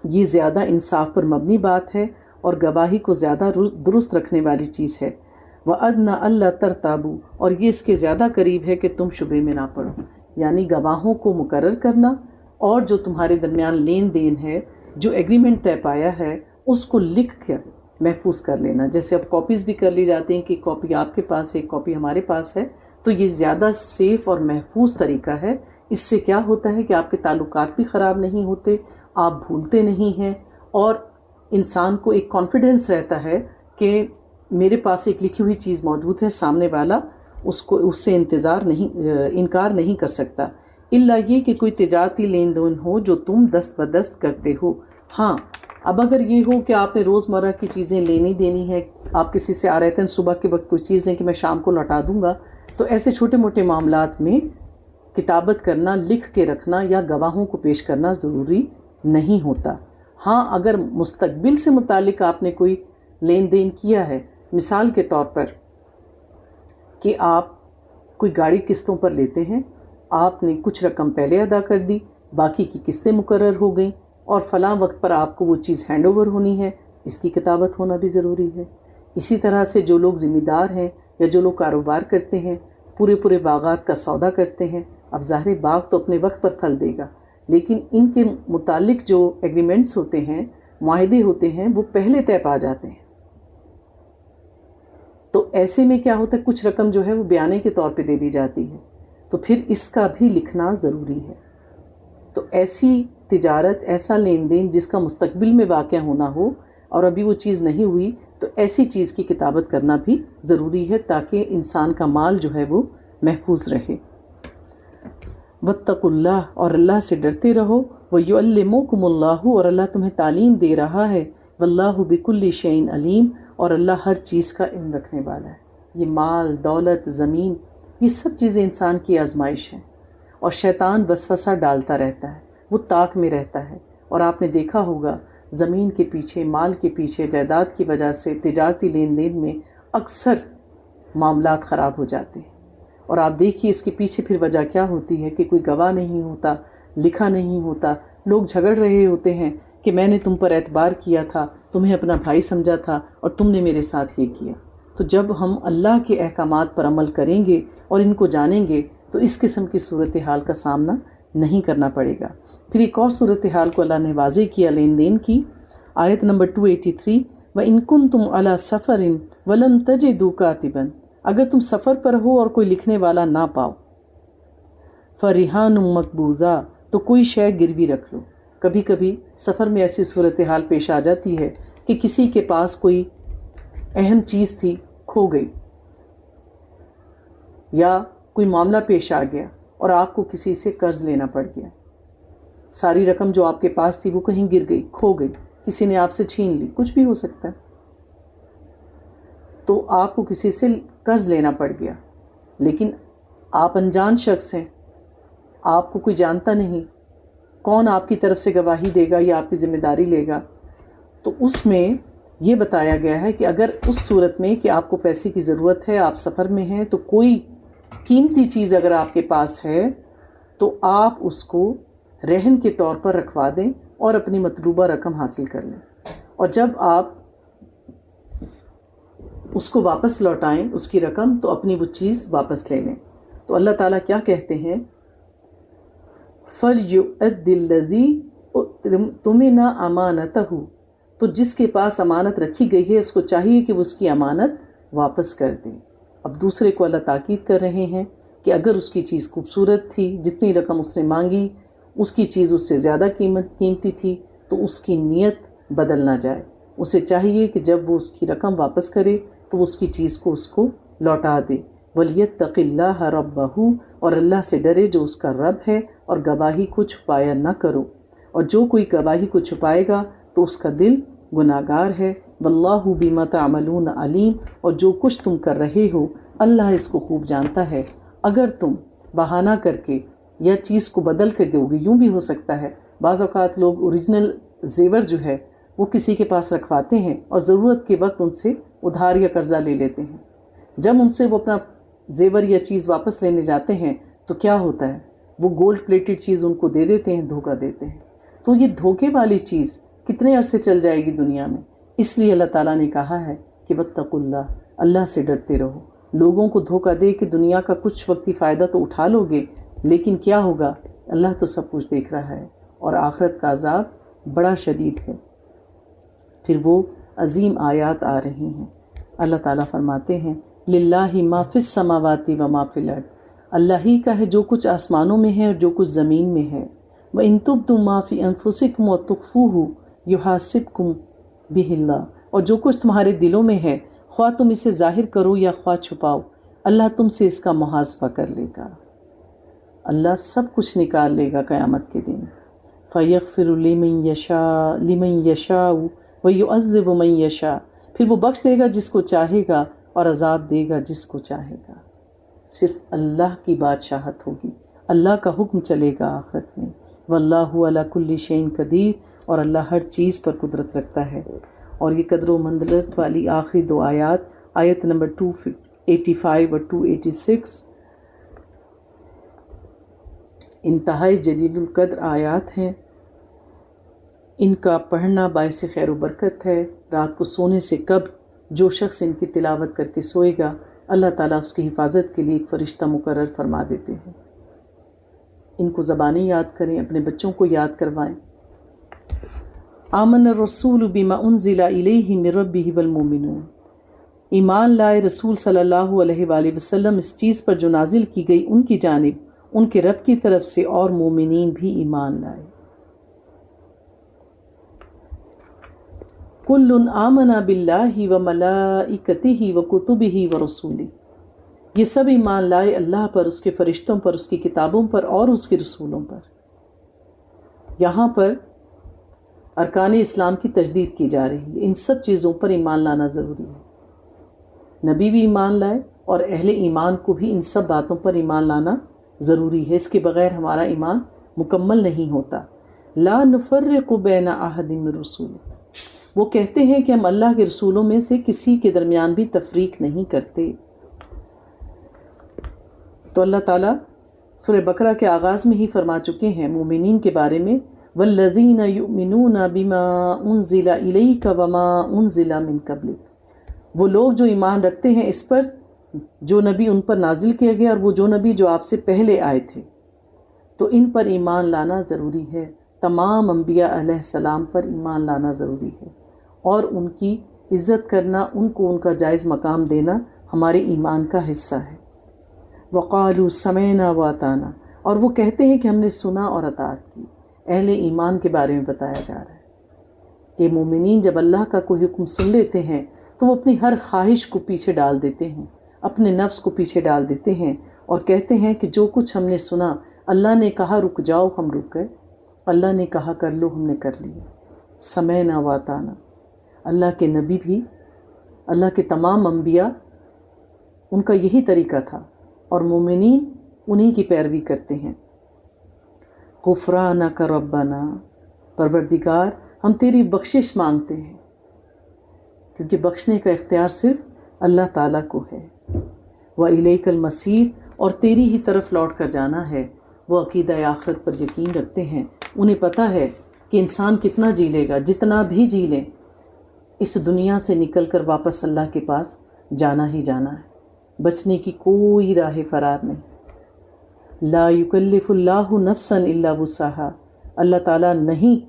یہ زیادہ انصاف پر مبنی بات ہے اور گواہی کو زیادہ درست رکھنے والی چیز ہے. وَأَدْنَا أَلَّا تَرْتَابُوا، اور یہ اس کے زیادہ قریب ہے کہ تم شبے میں نہ پڑو. یعنی گواہوں کو مقرر کرنا اور جو تمہارے درمیان لین دین ہے، جو ایگریمنٹ طے پایا ہے، اس کو لکھ کر محفوظ کر لینا. جیسے اب کاپیز بھی کر لی جاتی ہیں کہ کاپی آپ کے پاس ہے، ایک کاپی ہمارے پاس ہے، تو یہ زیادہ سیف اور محفوظ طریقہ ہے. اس سے کیا ہوتا ہے کہ آپ کے تعلقات بھی خراب نہیں ہوتے، آپ بھولتے نہیں ہیں، اور انسان کو ایک کانفیڈنس رہتا ہے کہ میرے پاس ایک لکھی ہوئی چیز موجود ہے، سامنے والا اس سے انکار نہیں کر سکتا. الا یہ کہ کوئی تجارتی لین دین ہو جو تم دست بدست کرتے ہو، ہاں اب اگر یہ ہو کہ آپ نے روزمرہ کی چیزیں لینی دینی ہے، آپ کسی سے آ رہے تھے صبح کے وقت کوئی چیز لیں کہ میں شام کو لوٹا دوں گا، تو ایسے چھوٹے موٹے معاملات میں کتابت کرنا، لکھ کے رکھنا یا گواہوں کو پیش کرنا ضروری نہیں ہوتا۔ ہاں اگر مستقبل سے متعلق آپ نے کوئی لین دین کیا ہے، مثال کے طور پر کہ آپ کوئی گاڑی قسطوں پر لیتے ہیں، آپ نے کچھ رقم پہلے ادا کر دی، باقی کی قسطیں مقرر ہو گئیں اور فلاں وقت پر آپ کو وہ چیز ہینڈ اوور ہونی ہے، اس کی کتابت ہونا بھی ضروری ہے۔ اسی طرح سے جو لوگ ذمہ دار ہیں یا جو لوگ کاروبار کرتے ہیں، پورے باغات کا سودا کرتے ہیں، اب ظاہر باغ تو اپنے وقت پر پھل دے گا، لیکن ان کے متعلق جو ایگریمنٹس ہوتے ہیں، معاہدے ہوتے ہیں، وہ پہلے طے پا جاتے ہیں۔ تو ایسے میں کیا ہوتا ہے، کچھ رقم جو ہے وہ بیانے کے طور پہ دے دی جاتی ہے، تو پھر اس کا بھی لکھنا ضروری ہے۔ تو ایسی تجارت، ایسا لین دین جس کا مستقبل میں واقع ہونا ہو اور ابھی وہ چیز نہیں ہوئی، تو ایسی چیز کی کتابت کرنا بھی ضروری ہے تاکہ انسان کا مال جو ہے وہ محفوظ رہے۔ واتقوا اللہ، اور اللہ سے ڈرتے رہو، وَيُعَلِّمُكُمُ اللَّهُ، اور اللہ تمہیں تعلیم دے رہا ہے، وَاللَّهُ بِكُلِّ شَيْءٍ علیم، اور اللہ ہر چیز کا علم رکھنے والا ہے۔ یہ مال، دولت، زمین، یہ سب چیزیں انسان کی آزمائش ہیں، اور شیطان وسوسہ ڈالتا رہتا ہے، وہ طاق میں رہتا ہے، اور آپ نے دیکھا ہوگا زمین کے پیچھے، مال کے پیچھے، جائیداد کی وجہ سے تجارتی لین دین میں اکثر معاملات خراب ہو جاتے ہیں۔ اور آپ دیکھیے اس کے پیچھے پھر وجہ کیا ہوتی ہے کہ کوئی گواہ نہیں ہوتا، لکھا نہیں ہوتا، لوگ جھگڑ رہے ہوتے ہیں کہ میں نے تم پر اعتبار کیا تھا، تمہیں اپنا بھائی سمجھا تھا اور تم نے میرے ساتھ یہ کیا۔ تو جب ہم اللہ کے احکامات پر عمل کریں گے اور ان کو جانیں گے تو اس قسم کی صورتحال کا سامنا نہیں کرنا پڑے گا۔ پھر ایک اور صورتحال کو اللہ نے واضح کیا لین دین کی، آیت نمبر 283، وَإِن كُنتُمْ عَلَى سَفَرٍ وَلَمْ تَجِدُوا كَاتِبًا، اگر تم سفر پر ہو اور کوئی لکھنے والا نہ پاؤ، فَرِحَانٌ مَقْبُوضَةٌ، تو کوئی شے گروی رکھ لو۔ کبھی کبھی سفر میں ایسی صورتحال پیش آ جاتی ہے کہ کسی کے پاس کوئی اہم چیز تھی، کھو گئی، یا کوئی معاملہ پیش آ گیا اور آپ کو کسی سے قرض لینا پڑ گیا، ساری رقم جو آپ کے پاس تھی وہ کہیں گر گئی، کھو گئی، کسی نے آپ سے چھین لی، کچھ بھی ہو سکتا ہے، تو آپ کو کسی سے قرض لینا پڑ گیا، لیکن آپ انجان شخص ہیں، آپ کو کوئی جانتا نہیں، کون آپ کی طرف سے گواہی دے گا یا آپ کی ذمہ داری لے گا؟ تو اس میں یہ بتایا گیا ہے کہ اگر اس صورت میں کہ آپ کو پیسے کی ضرورت ہے، آپ سفر میں ہیں، تو کوئی قیمتی چیز اگر آپ کے پاس ہے تو آپ اس کو رہن کے طور پر رکھوا دیں اور اپنی مطلوبہ رقم حاصل کر لیں، اور جب آپ اس کو واپس لوٹائیں اس کی رقم، تو اپنی وہ چیز واپس لے لیں۔ تو اللہ تعالیٰ کیا کہتے ہیں، فَلْيُؤَدِّ الَّذِي اؤْتُمِنَ أَمَانَتَهُ، تو جس کے پاس امانت رکھی گئی ہے اس کو چاہیے کہ وہ اس کی امانت واپس کر دے۔ اب دوسرے کو اللہ تاکید کر رہے ہیں کہ اگر اس کی چیز خوبصورت تھی، جتنی رقم اس نے مانگی اس کی چیز اس سے زیادہ قیمتی تھی، تو اس کی نیت بدل نہ جائے، اسے چاہیے کہ جب وہ اس کی رقم واپس کرے تو وہ اس کی چیز کو اس کو لوٹا دے۔ وَلْيَتَّقِ اللَّهَ رَبَّهُ، اور اللہ سے ڈرے جو اس کا رب ہے، اور گواہی کو چھپایا نہ کرو، اور جو کوئی گواہی کو چھپائے گا تو اس کا دل گناہگار ہے۔ وَاللَّهُ بِمَا تَعْمَلُونَ عَلِيمٌ، اور جو کچھ تم کر رہے ہو اللہ اس کو خوب جانتا ہے۔ اگر تم بہانہ کر کے یا چیز کو بدل کر دو گے، یوں بھی ہو سکتا ہے بعض اوقات لوگ اوریجنل زیور جو ہے وہ کسی کے پاس رکھواتے ہیں اور ضرورت کے وقت ان سے ادھار یا قرضہ لے لیتے ہیں، جب ان سے وہ اپنا زیور یا چیز واپس لینے جاتے ہیں تو کیا ہوتا ہے، وہ گولڈ پلیٹڈ چیز ان کو دے دیتے ہیں، دھوکہ دیتے ہیں۔ تو یہ دھوکے والی چیز کتنے عرصے چل جائے گی دنیا میں، اس لیے اللہ تعالیٰ نے کہا ہے کہ واتقوا اللہ، اللہ سے ڈرتے رہو۔ لوگوں کو دھوکہ دے کہ دنیا کا کچھ وقتی فائدہ تو اٹھا لو گے، لیکن کیا ہوگا، اللہ تو سب کچھ دیکھ رہا ہے، اور آخرت کا عذاب بڑا شدید ہے۔ پھر وہ عظیم آیات آ رہی ہیں۔ اللہ تعالیٰ فرماتے ہیں للہ ما فی السماوات و ما فی الارض، اللہ ہی کا ہے جو کچھ آسمانوں میں ہے اور جو کچھ زمین میں ہے۔ وَإِن تُبْدُوا مَا فِي أَنفُسِكُمْ وَتُخْفُوهُ يُحَاسِبْكُم بِهِ اللَّهُ، اور جو کچھ تمہارے دلوں میں ہے، خواہ تم اسے ظاہر کرو یا خواہ چھپاؤ، اللہ تم سے اس کا محاسبہ کر لے گا، اللہ سب کچھ نکال لے گا قیامت کے دن۔ فَيَغْفِرُ لِمَن یشاء وَيُعَذِّبُ مَن یشاء، پھر وہ بخش دے گا جس کو چاہے گا اور عذاب دے گا جس کو چاہے گا۔ صرف اللہ کی بادشاہت ہوگی، اللہ کا حکم چلے گا آخرت میں۔ واللہ علی کل شیء قدیر، اور اللہ ہر چیز پر قدرت رکھتا ہے۔ اور یہ قدر و منزلت والی آخری دو آیات، آیت نمبر 285 اور 286 انتہائی جلیل القدر آیات ہیں۔ ان کا پڑھنا باعث خیر و برکت ہے۔ رات کو سونے سے قبل جو شخص ان کی تلاوت کر کے سوئے گا، اللہ تعالیٰ اس کی حفاظت کے لیے ایک فرشتہ مقرر فرما دیتے ہیں۔ ان کو زبانی یاد کریں، اپنے بچوں کو یاد کروائیں۔ آمن الرسول بما انزل الیہ من ربہ والمؤمنون، ایمان لائے رسول صلی اللہ علیہ وآلہ وسلم اس چیز پر جو نازل کی گئی ان کی جانب، ان کے رب کی طرف سے، اور مومنین بھی ایمان لائے۔ کل آمن باللہ وملائکتہ وکتبہ ورسولہ، یہ سب ایمان لائے اللہ پر، اس کے فرشتوں پر، اس کی کتابوں پر اور اس کے رسولوں پر۔ یہاں پر ارکان اسلام کی تجدید کی جا رہی ہے، ان سب چیزوں پر ایمان لانا ضروری ہے۔ نبی بھی ایمان لائے اور اہل ایمان کو بھی ان سب باتوں پر ایمان لانا ضروری ہے، اس کے بغیر ہمارا ایمان مکمل نہیں ہوتا۔ لا نفرق بین احد من رسول، وہ کہتے ہیں کہ ہم اللہ کے رسولوں میں سے کسی کے درمیان بھی تفریق نہیں کرتے۔ تو اللہ تعالیٰ سورہ بقرہ کے آغاز میں ہی فرما چکے ہیں مومنین کے بارے میں، والذین یؤمنون بما انزل الیک وما انزل من قبلک، وہ لوگ جو ایمان رکھتے ہیں اس پر جو نبی ان پر نازل کیا گیا اور وہ جو نبی جو آپ سے پہلے آئے تھے، تو ان پر ایمان لانا ضروری ہے۔ تمام انبیاء علیہ السلام پر ایمان لانا ضروری ہے، اور ان کی عزت کرنا، ان کو ان کا جائز مقام دینا ہمارے ایمان کا حصہ ہے۔ وقالوا سمعنا واطعنا، اور وہ کہتے ہیں کہ ہم نے سنا اور اطاعت کی۔ اہل ایمان کے بارے میں بتایا جا رہا ہے کہ مومنین جب اللہ کا کوئی حکم سن لیتے ہیں تو وہ اپنی ہر خواہش کو پیچھے ڈال دیتے ہیں، اپنے نفس کو پیچھے ڈال دیتے ہیں اور کہتے ہیں کہ جو کچھ ہم نے سنا، اللہ نے کہا رک جاؤ، ہم رک گئے، اللہ نے کہا کر لو، ہم نے کر لیا۔ سمعنا واطعنا، اللہ کے نبی بھی، اللہ کے تمام انبیاء، ان کا یہی طریقہ تھا، اور مومنین انہی کی پیروی کرتے ہیں۔ غفرانک ربنا، پروردگار ہم تیری بخشش مانگتے ہیں، کیونکہ بخشنے کا اختیار صرف اللہ تعالیٰ کو ہے۔ وَإِلَيْكَ الْمَصِيرُ، اور تیری ہی طرف لوٹ کر جانا ہے۔ وہ عقیدہ آخرت پر یقین رکھتے ہیں، انہیں پتہ ہے کہ انسان کتنا جی لے گا، جتنا بھی جی لیں، اس دنیا سے نکل کر واپس اللہ کے پاس جانا ہی جانا ہے، بچنے کی کوئی راہ فرار نہیں۔ لا یکلف اللہ نفسا الا وسعہا، اللہ تعالیٰ نہیں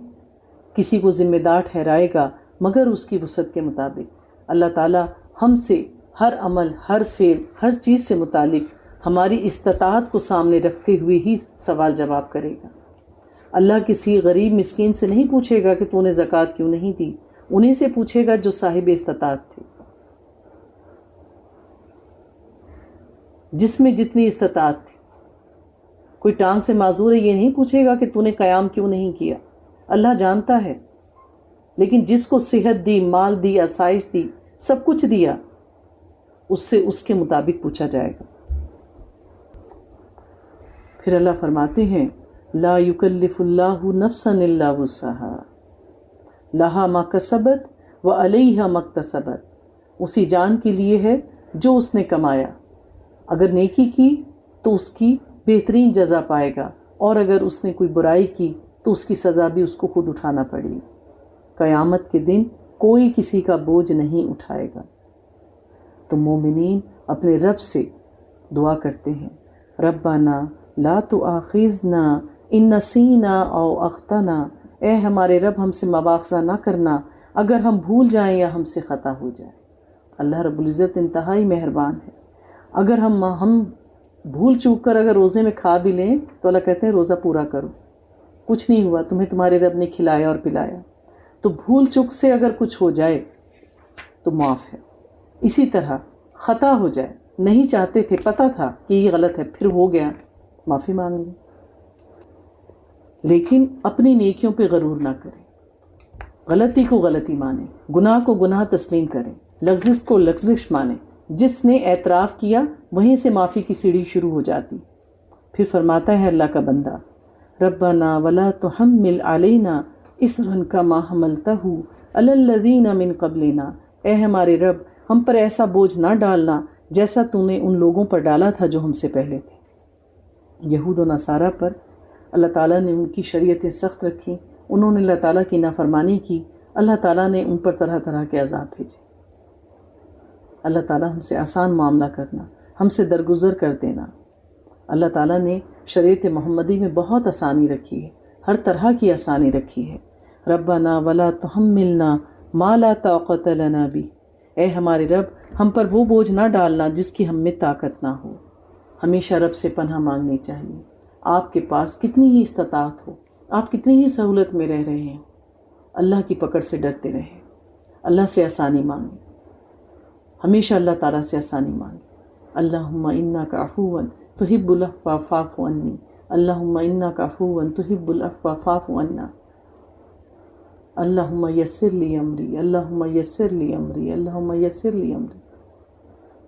کسی کو ذمہ دار ٹھہرائے گا مگر اس کی وسعت کے مطابق۔ اللہ تعالیٰ ہم سے ہر عمل، ہر فعل، ہر چیز سے متعلق ہماری استطاعت کو سامنے رکھتے ہوئے ہی سوال جواب کرے گا۔ اللہ کسی غریب مسکین سے نہیں پوچھے گا کہ تو نے زکوٰۃ کیوں نہیں دی، انہیں سے پوچھے گا جو صاحب استطاعت تھے، جس میں جتنی استطاعت تھی۔ کوئی ٹانگ سے معذور ہے یہ نہیں پوچھے گا کہ تو نے قیام کیوں نہیں کیا، اللہ جانتا ہے، لیکن جس کو صحت دی، مال دی، آسائش دی، سب کچھ دیا، اس سے اس کے مطابق پوچھا جائے گا۔ پھر اللہ فرماتے ہیں لا یکلف اللہ نفسا الا وسعہا لہا ما کسبت وعلیہا ما اکتسبت، اسی جان کے لیے ہے جو اس نے کمایا، اگر نیکی کی تو اس کی بہترین جزا پائے گا، اور اگر اس نے کوئی برائی کی تو اس کی سزا بھی اس کو خود اٹھانا پڑے گی۔ قیامت کے دن کوئی کسی کا بوجھ نہیں اٹھائے گا۔ تو مومنین اپنے رب سے دعا کرتے ہیں، ربنا لا تؤاخذنا ان نسینا او اخطانا، اے ہمارے رب ہم سے مواخذہ نہ کرنا اگر ہم بھول جائیں یا ہم سے خطا ہو جائے۔ اللہ رب العزت انتہائی مہربان ہے۔ اگر ہم بھول چوک کر اگر روزے میں کھا بھی لیں تو اللہ کہتے ہیں روزہ پورا کرو، کچھ نہیں ہوا، تمہیں تمہارے رب نے کھلایا اور پلایا۔ تو بھول چوک سے اگر کچھ ہو جائے تو معاف ہے۔ اسی طرح خطا ہو جائے، نہیں چاہتے تھے، پتہ تھا کہ یہ غلط ہے، پھر ہو گیا، معافی مانگ لی۔ لیکن اپنی نیکیوں پہ غرور نہ کریں، غلطی کو غلطی مانیں، گناہ کو گناہ تسلیم کریں، لغزش کو لغزش مانیں۔ جس نے اعتراف کیا وہیں سے معافی کی سیڑھی شروع ہو جاتی۔ پھر فرماتا ہے اللہ کا بندہ، ربنا ولا تحمل علینا اصرا کما حملتہ علی الذین من قبلنا، اے ہمارے رب ہم پر ایسا بوجھ نہ ڈالنا جیسا تو نے ان لوگوں پر ڈالا تھا جو ہم سے پہلے تھے۔ یہود و نصارہ پر اللہ تعالیٰ نے ان کی شریعتیں سخت رکھیں، انہوں نے اللہ تعالیٰ کی نافرمانی کی، اللہ تعالیٰ نے ان پر طرح طرح کے عذاب بھیجے۔ اللہ تعالیٰ ہم سے آسان معاملہ کرنا، ہم سے درگزر کر دینا۔ اللہ تعالیٰ نے شریعت محمدی میں بہت آسانی رکھی ہے، ہر طرح کی آسانی رکھی ہے۔ ربنا ولا تحملنا ما لا طاقت لنا بہ، اے ہمارے رب ہم پر وہ بوجھ نہ ڈالنا جس کی ہم میں طاقت نہ ہو۔ ہمیشہ رب سے پناہ مانگنی چاہیے۔ آپ کے پاس کتنی ہی استطاعت ہو، آپ کتنی ہی سہولت میں رہ رہے ہیں، اللہ کی پکڑ سے ڈرتے رہیں، اللہ سے آسانی مانگیں، ہمیشہ اللہ تعالیٰ سے آسانی مانگیں۔ اللہم انک عفو تحب العفو فاعف عنی، اللہم انک عفو تحب العفو فاعف عنا، اللہم یسر لی امری، اللہم یسر لی امری، اللہم یسر لی امری۔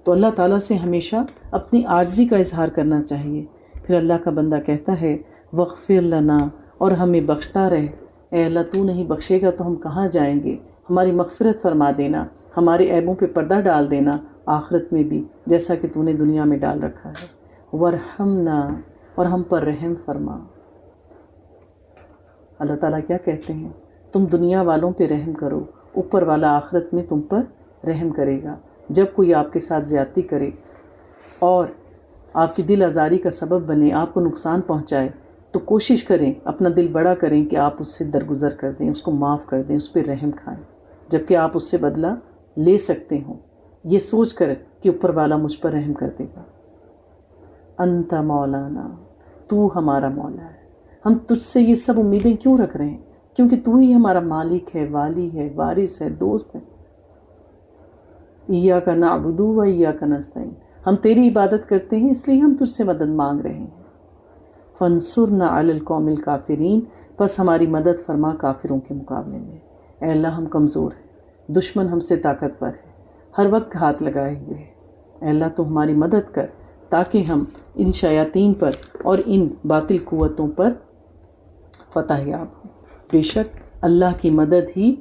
تو اللہ تعالیٰ سے ہمیشہ اپنی عاجزی کا اظہار کرنا چاہیے۔ پھر اللہ کا بندہ کہتا ہے وغفر لنا، اور ہمیں بخشتا رہے، اے اللہ تو نہیں بخشے گا تو ہم کہاں جائیں گے، ہماری مغفرت فرما دینا، ہمارے عیبوں پہ پردہ ڈال دینا آخرت میں بھی جیسا کہ تو نے دنیا میں ڈال رکھا ہے۔ ورحمنا، اور ہم پر رحم فرما۔ اللہ تعالیٰ کیا کہتے ہیں، تم دنیا والوں پہ رحم کرو، اوپر والا آخرت میں تم پر رحم کرے گا۔ جب کوئی آپ کے ساتھ زیادتی کرے اور آپ کی دل آزاری کا سبب بنے، آپ کو نقصان پہنچائے، تو کوشش کریں، اپنا دل بڑا کریں کہ آپ اس سے درگزر کر دیں، اس کو معاف کر دیں، اس پہ رحم کھائیں، جبکہ آپ اس سے بدلہ لے سکتے ہوں، یہ سوچ کر کہ اوپر والا مجھ پر رحم کر دے گا۔ انت مولانا، تو ہمارا مولا ہے، ہم تجھ سے یہ سب امیدیں کیوں رکھ رہے ہیں؟ کیونکہ تو ہی ہمارا مالک ہے، والی ہے، وارث ہے، دوست ہے۔ ایاک نعبد و ایاک نستعین، ہم تیری عبادت کرتے ہیں اس لیے ہم تجھ سے مدد مانگ رہے ہیں۔ فانصرنا علی القوم الکافرین، پس ہماری مدد فرما کافروں کے مقابلے میں۔ اے اللہ ہم کمزور ہیں، دشمن ہم سے طاقتور ہے، ہر وقت ہاتھ لگائے ہوئے ہیں۔ اے اللہ تو ہماری مدد کر تاکہ ہم ان شیاطین پر اور ان باطل قوتوں پر فتح یاب ہوں۔ بے شک اللہ کی مدد ہی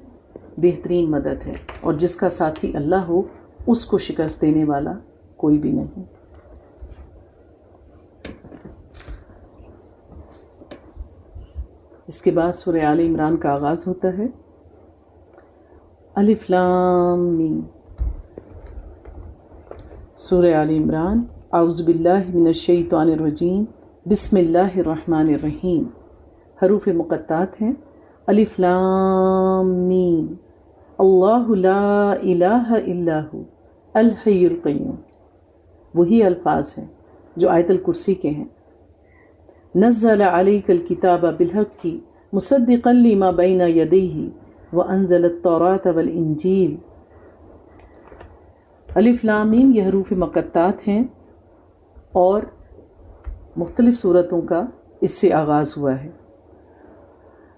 بہترین مدد ہے، اور جس کا ساتھی اللہ ہو اس کو شکست دینے والا کوئی بھی نہیں۔ اس کے بعد سورہ آل عمران کا آغاز ہوتا ہے۔ الف لام میم۔ سورہ آل عمران، اعوذ باللہ من الشیطان الرجیم، بسم اللہ الرحمن الرحیم۔ حروف مقطعات ہیں الف لام میم، اللہ لا الہ الا ہو الحی القیوم۔ وہی الفاظ ہیں جو آیت الکرسی کے ہیں۔ نزل علیک الکتاب بالحق مصدقا لما بین یدیہ وانزل التوراۃ والانجیل۔ الف لام میم یہ حروف مقطعات ہیں اور مختلف صورتوں کا اس سے آغاز ہوا ہے۔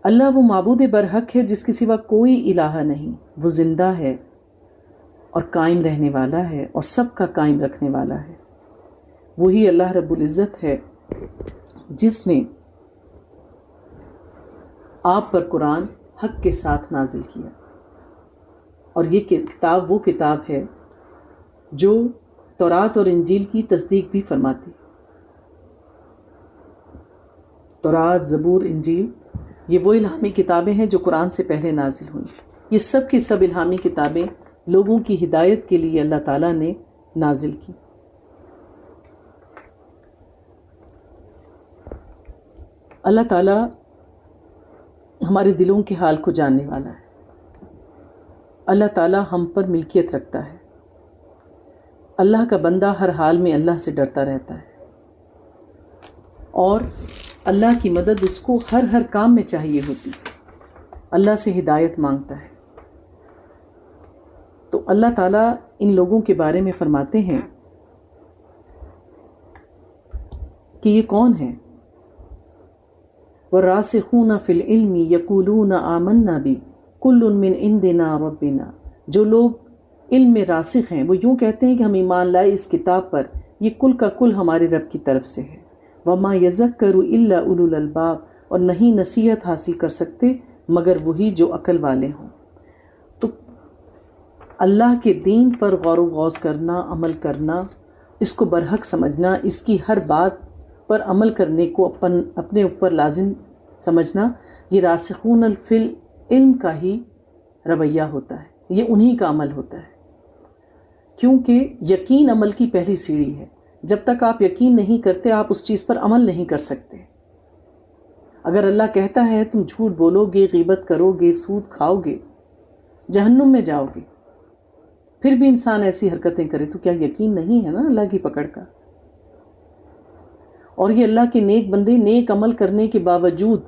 اللہ وہ معبود برحق ہے جس کے سوا کوئی الہ نہیں، وہ زندہ ہے اور قائم رہنے والا ہے اور سب کا قائم رکھنے والا ہے۔ وہی اللہ رب العزت ہے جس نے آپ پر قرآن حق کے ساتھ نازل کیا، اور یہ کتاب وہ کتاب ہے جو تورات اور انجیل کی تصدیق بھی فرماتی۔ تورات، زبور، انجیل یہ وہ الہامی کتابیں ہیں جو قرآن سے پہلے نازل ہوئیں۔ یہ سب کی سب الہامی کتابیں لوگوں کی ہدایت کے لیے اللہ تعالیٰ نے نازل کی۔ اللہ تعالیٰ ہمارے دلوں کے حال کو جاننے والا ہے۔ اللہ تعالیٰ ہم پر ملکیت رکھتا ہے۔ اللہ کا بندہ ہر حال میں اللہ سے ڈرتا رہتا ہے، اور اللہ کی مدد اس کو ہر کام میں چاہیے ہوتی، اللہ سے ہدایت مانگتا ہے۔ تو اللہ تعالیٰ ان لوگوں کے بارے میں فرماتے ہیں کہ یہ کون ہیں؟ والراسخون فی العلم یقولون آمنا بی کل من عندنا ربنا، جو لوگ علم میں راسخ ہیں وہ یوں کہتے ہیں کہ ہم ایمان لائے اس کتاب پر، یہ کل کا کل ہمارے رب کی طرف سے ہے۔ وما یذکر الا اولو الالباب، اور نہیں نصیحت حاصل کر سکتے مگر وہی جو عقل والے ہوں۔ تو اللہ کے دین پر غور و غوض کرنا، عمل کرنا، اس کو برحق سمجھنا، اس کی ہر بات پر عمل کرنے کو اپنے اوپر لازم سمجھنا، یہ راسخون فی العلم کا ہی رویہ ہوتا ہے، یہ انہی کا عمل ہوتا ہے، کیونکہ یقین عمل کی پہلی سیڑھی ہے۔ جب تک آپ یقین نہیں کرتے آپ اس چیز پر عمل نہیں کر سکتے۔ اگر اللہ کہتا ہے تم جھوٹ بولو گے، غیبت کرو گے، سود کھاؤ گے، جہنم میں جاؤ گے، پھر بھی انسان ایسی حرکتیں کرے تو کیا یقین نہیں ہے نا اللہ کی پکڑ کا؟ اور یہ اللہ کے نیک بندے نیک عمل کرنے کے باوجود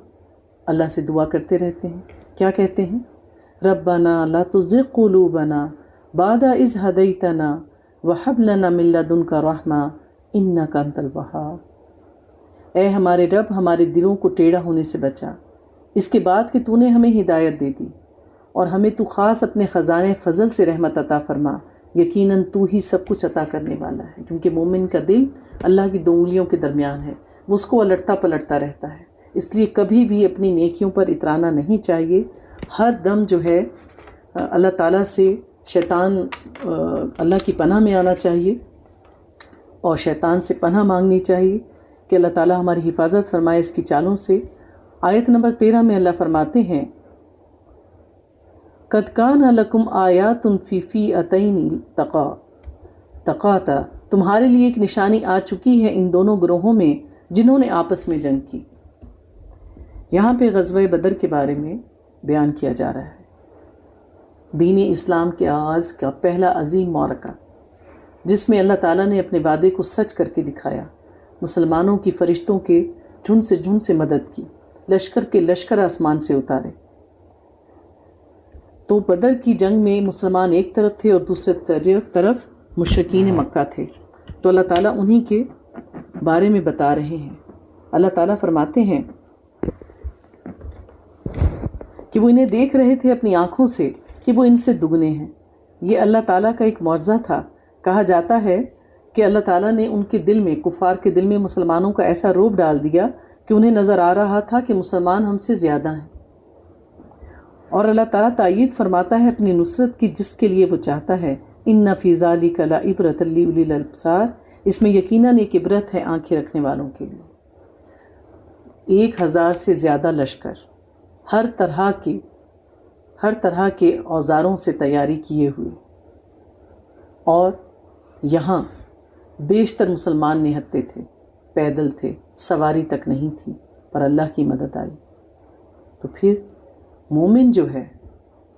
اللہ سے دعا کرتے رہتے ہیں، کیا کہتے ہیں؟ ربنا لا تزغ قلوبنا بعد اذ ہدیتنا وہب لنا من لدنک رحمہ انک انت الوہاب۔ اے ہمارے رب، ہمارے دلوں کو ٹیڑھا ہونے سے بچا اس کے بعد کہ تو نے ہمیں ہدایت دے دی، اور ہمیں تو خاص اپنے خزانے فضل سے رحمت عطا فرما، یقیناً تو ہی سب کچھ عطا کرنے والا ہے۔ کیونکہ مومن کا دل اللہ کی 2 انگلیوں کے درمیان ہے، وہ اس کو الٹتا پلٹتا رہتا ہے، اس لیے کبھی بھی اپنی نیکیوں پر اترانا نہیں چاہیے۔ ہر دم جو ہے اللہ تعالیٰ سے اللہ کی پناہ میں آنا چاہیے اور شیطان سے پناہ مانگنی چاہیے کہ اللہ تعالیٰ ہماری حفاظت فرمائے اس کی چالوں سے۔ آیت نمبر 13 میں اللہ فرماتے ہیں قد کان لکم آیات فی فیئتین تقاتا، تمہارے لیے ایک نشانی آ چکی ہے ان دونوں گروہوں میں جنہوں نے آپس میں جنگ کی۔ یہاں پہ غزوہ بدر کے بارے میں بیان کیا جا رہا ہے، دین اسلام کے آغاز کا پہلا عظیم معرکہ، جس میں اللہ تعالیٰ نے اپنے وعدے کو سچ کر کے دکھایا، مسلمانوں کی فرشتوں کے جھنڈ سے مدد کی، لشکر کے لشکر آسمان سے اتارے۔ تو بدر کی جنگ میں مسلمان ایک طرف تھے اور دوسرے طرف مشرکین مکہ تھے، تو اللہ تعالیٰ انہی کے بارے میں بتا رہے ہیں۔ اللہ تعالیٰ فرماتے ہیں کہ وہ انہیں دیکھ رہے تھے اپنی آنکھوں سے کہ وہ ان سے دگنے ہیں۔ یہ اللہ تعالیٰ کا ایک معجزہ تھا۔ کہا جاتا ہے کہ اللہ تعالیٰ نے ان کے دل میں، کفار کے دل میں مسلمانوں کا ایسا روب ڈال دیا کہ انہیں نظر آ رہا تھا کہ مسلمان ہم سے زیادہ ہیں، اور اللہ تعالیٰ تائید فرماتا ہے اپنی نصرت کی جس کے لیے وہ چاہتا ہے۔ ان فی ذلک لعبرۃ لأولی الابصار، اس میں یقیناً ایک عبرت ہے آنکھیں رکھنے والوں کے لیے۔ 1000 سے زیادہ لشکر، ہر طرح کے اوزاروں سے تیاری کیے ہوئے، اور یہاں بیشتر مسلمان نہتے تھے، پیدل تھے، سواری تک نہیں تھی، پر اللہ کی مدد آئی۔ تو پھر مومن جو ہے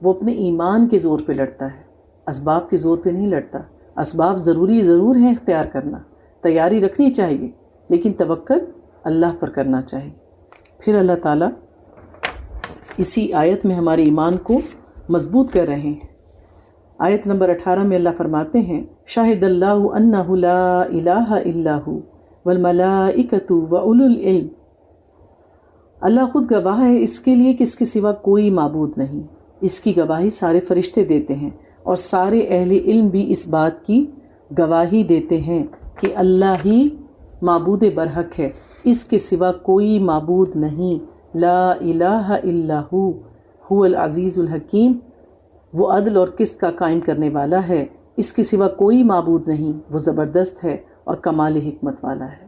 وہ اپنے ایمان کے زور پہ لڑتا ہے، اسباب کے زور پہ نہیں لڑتا۔ اسباب ضرور ہیں اختیار کرنا، تیاری رکھنی چاہیے، لیکن توکل اللہ پر کرنا چاہیے۔ پھر اللہ تعالیٰ اسی آیت میں ہمارے ایمان کو مضبوط کر رہے ہیں۔ آیت نمبر 18 میں اللہ فرماتے ہیں شاہد اللہ انہ لا الہ الا ہو والملائکۃ واولو العلم، اللہ خود گواہ ہے اس کے لیے کہ اس کے سوا کوئی معبود نہیں۔ اس کی گواہی سارے فرشتے دیتے ہیں اور سارے اہل علم بھی اس بات کی گواہی دیتے ہیں کہ اللہ ہی معبود برحق ہے، اس کے سوا کوئی معبود نہیں۔ لا الہ الا هو العزیز الحکیم، وہ عدل اور قسط کا قائم کرنے والا ہے، اس کے سوا کوئی معبود نہیں، وہ زبردست ہے اور کمال حکمت والا ہے۔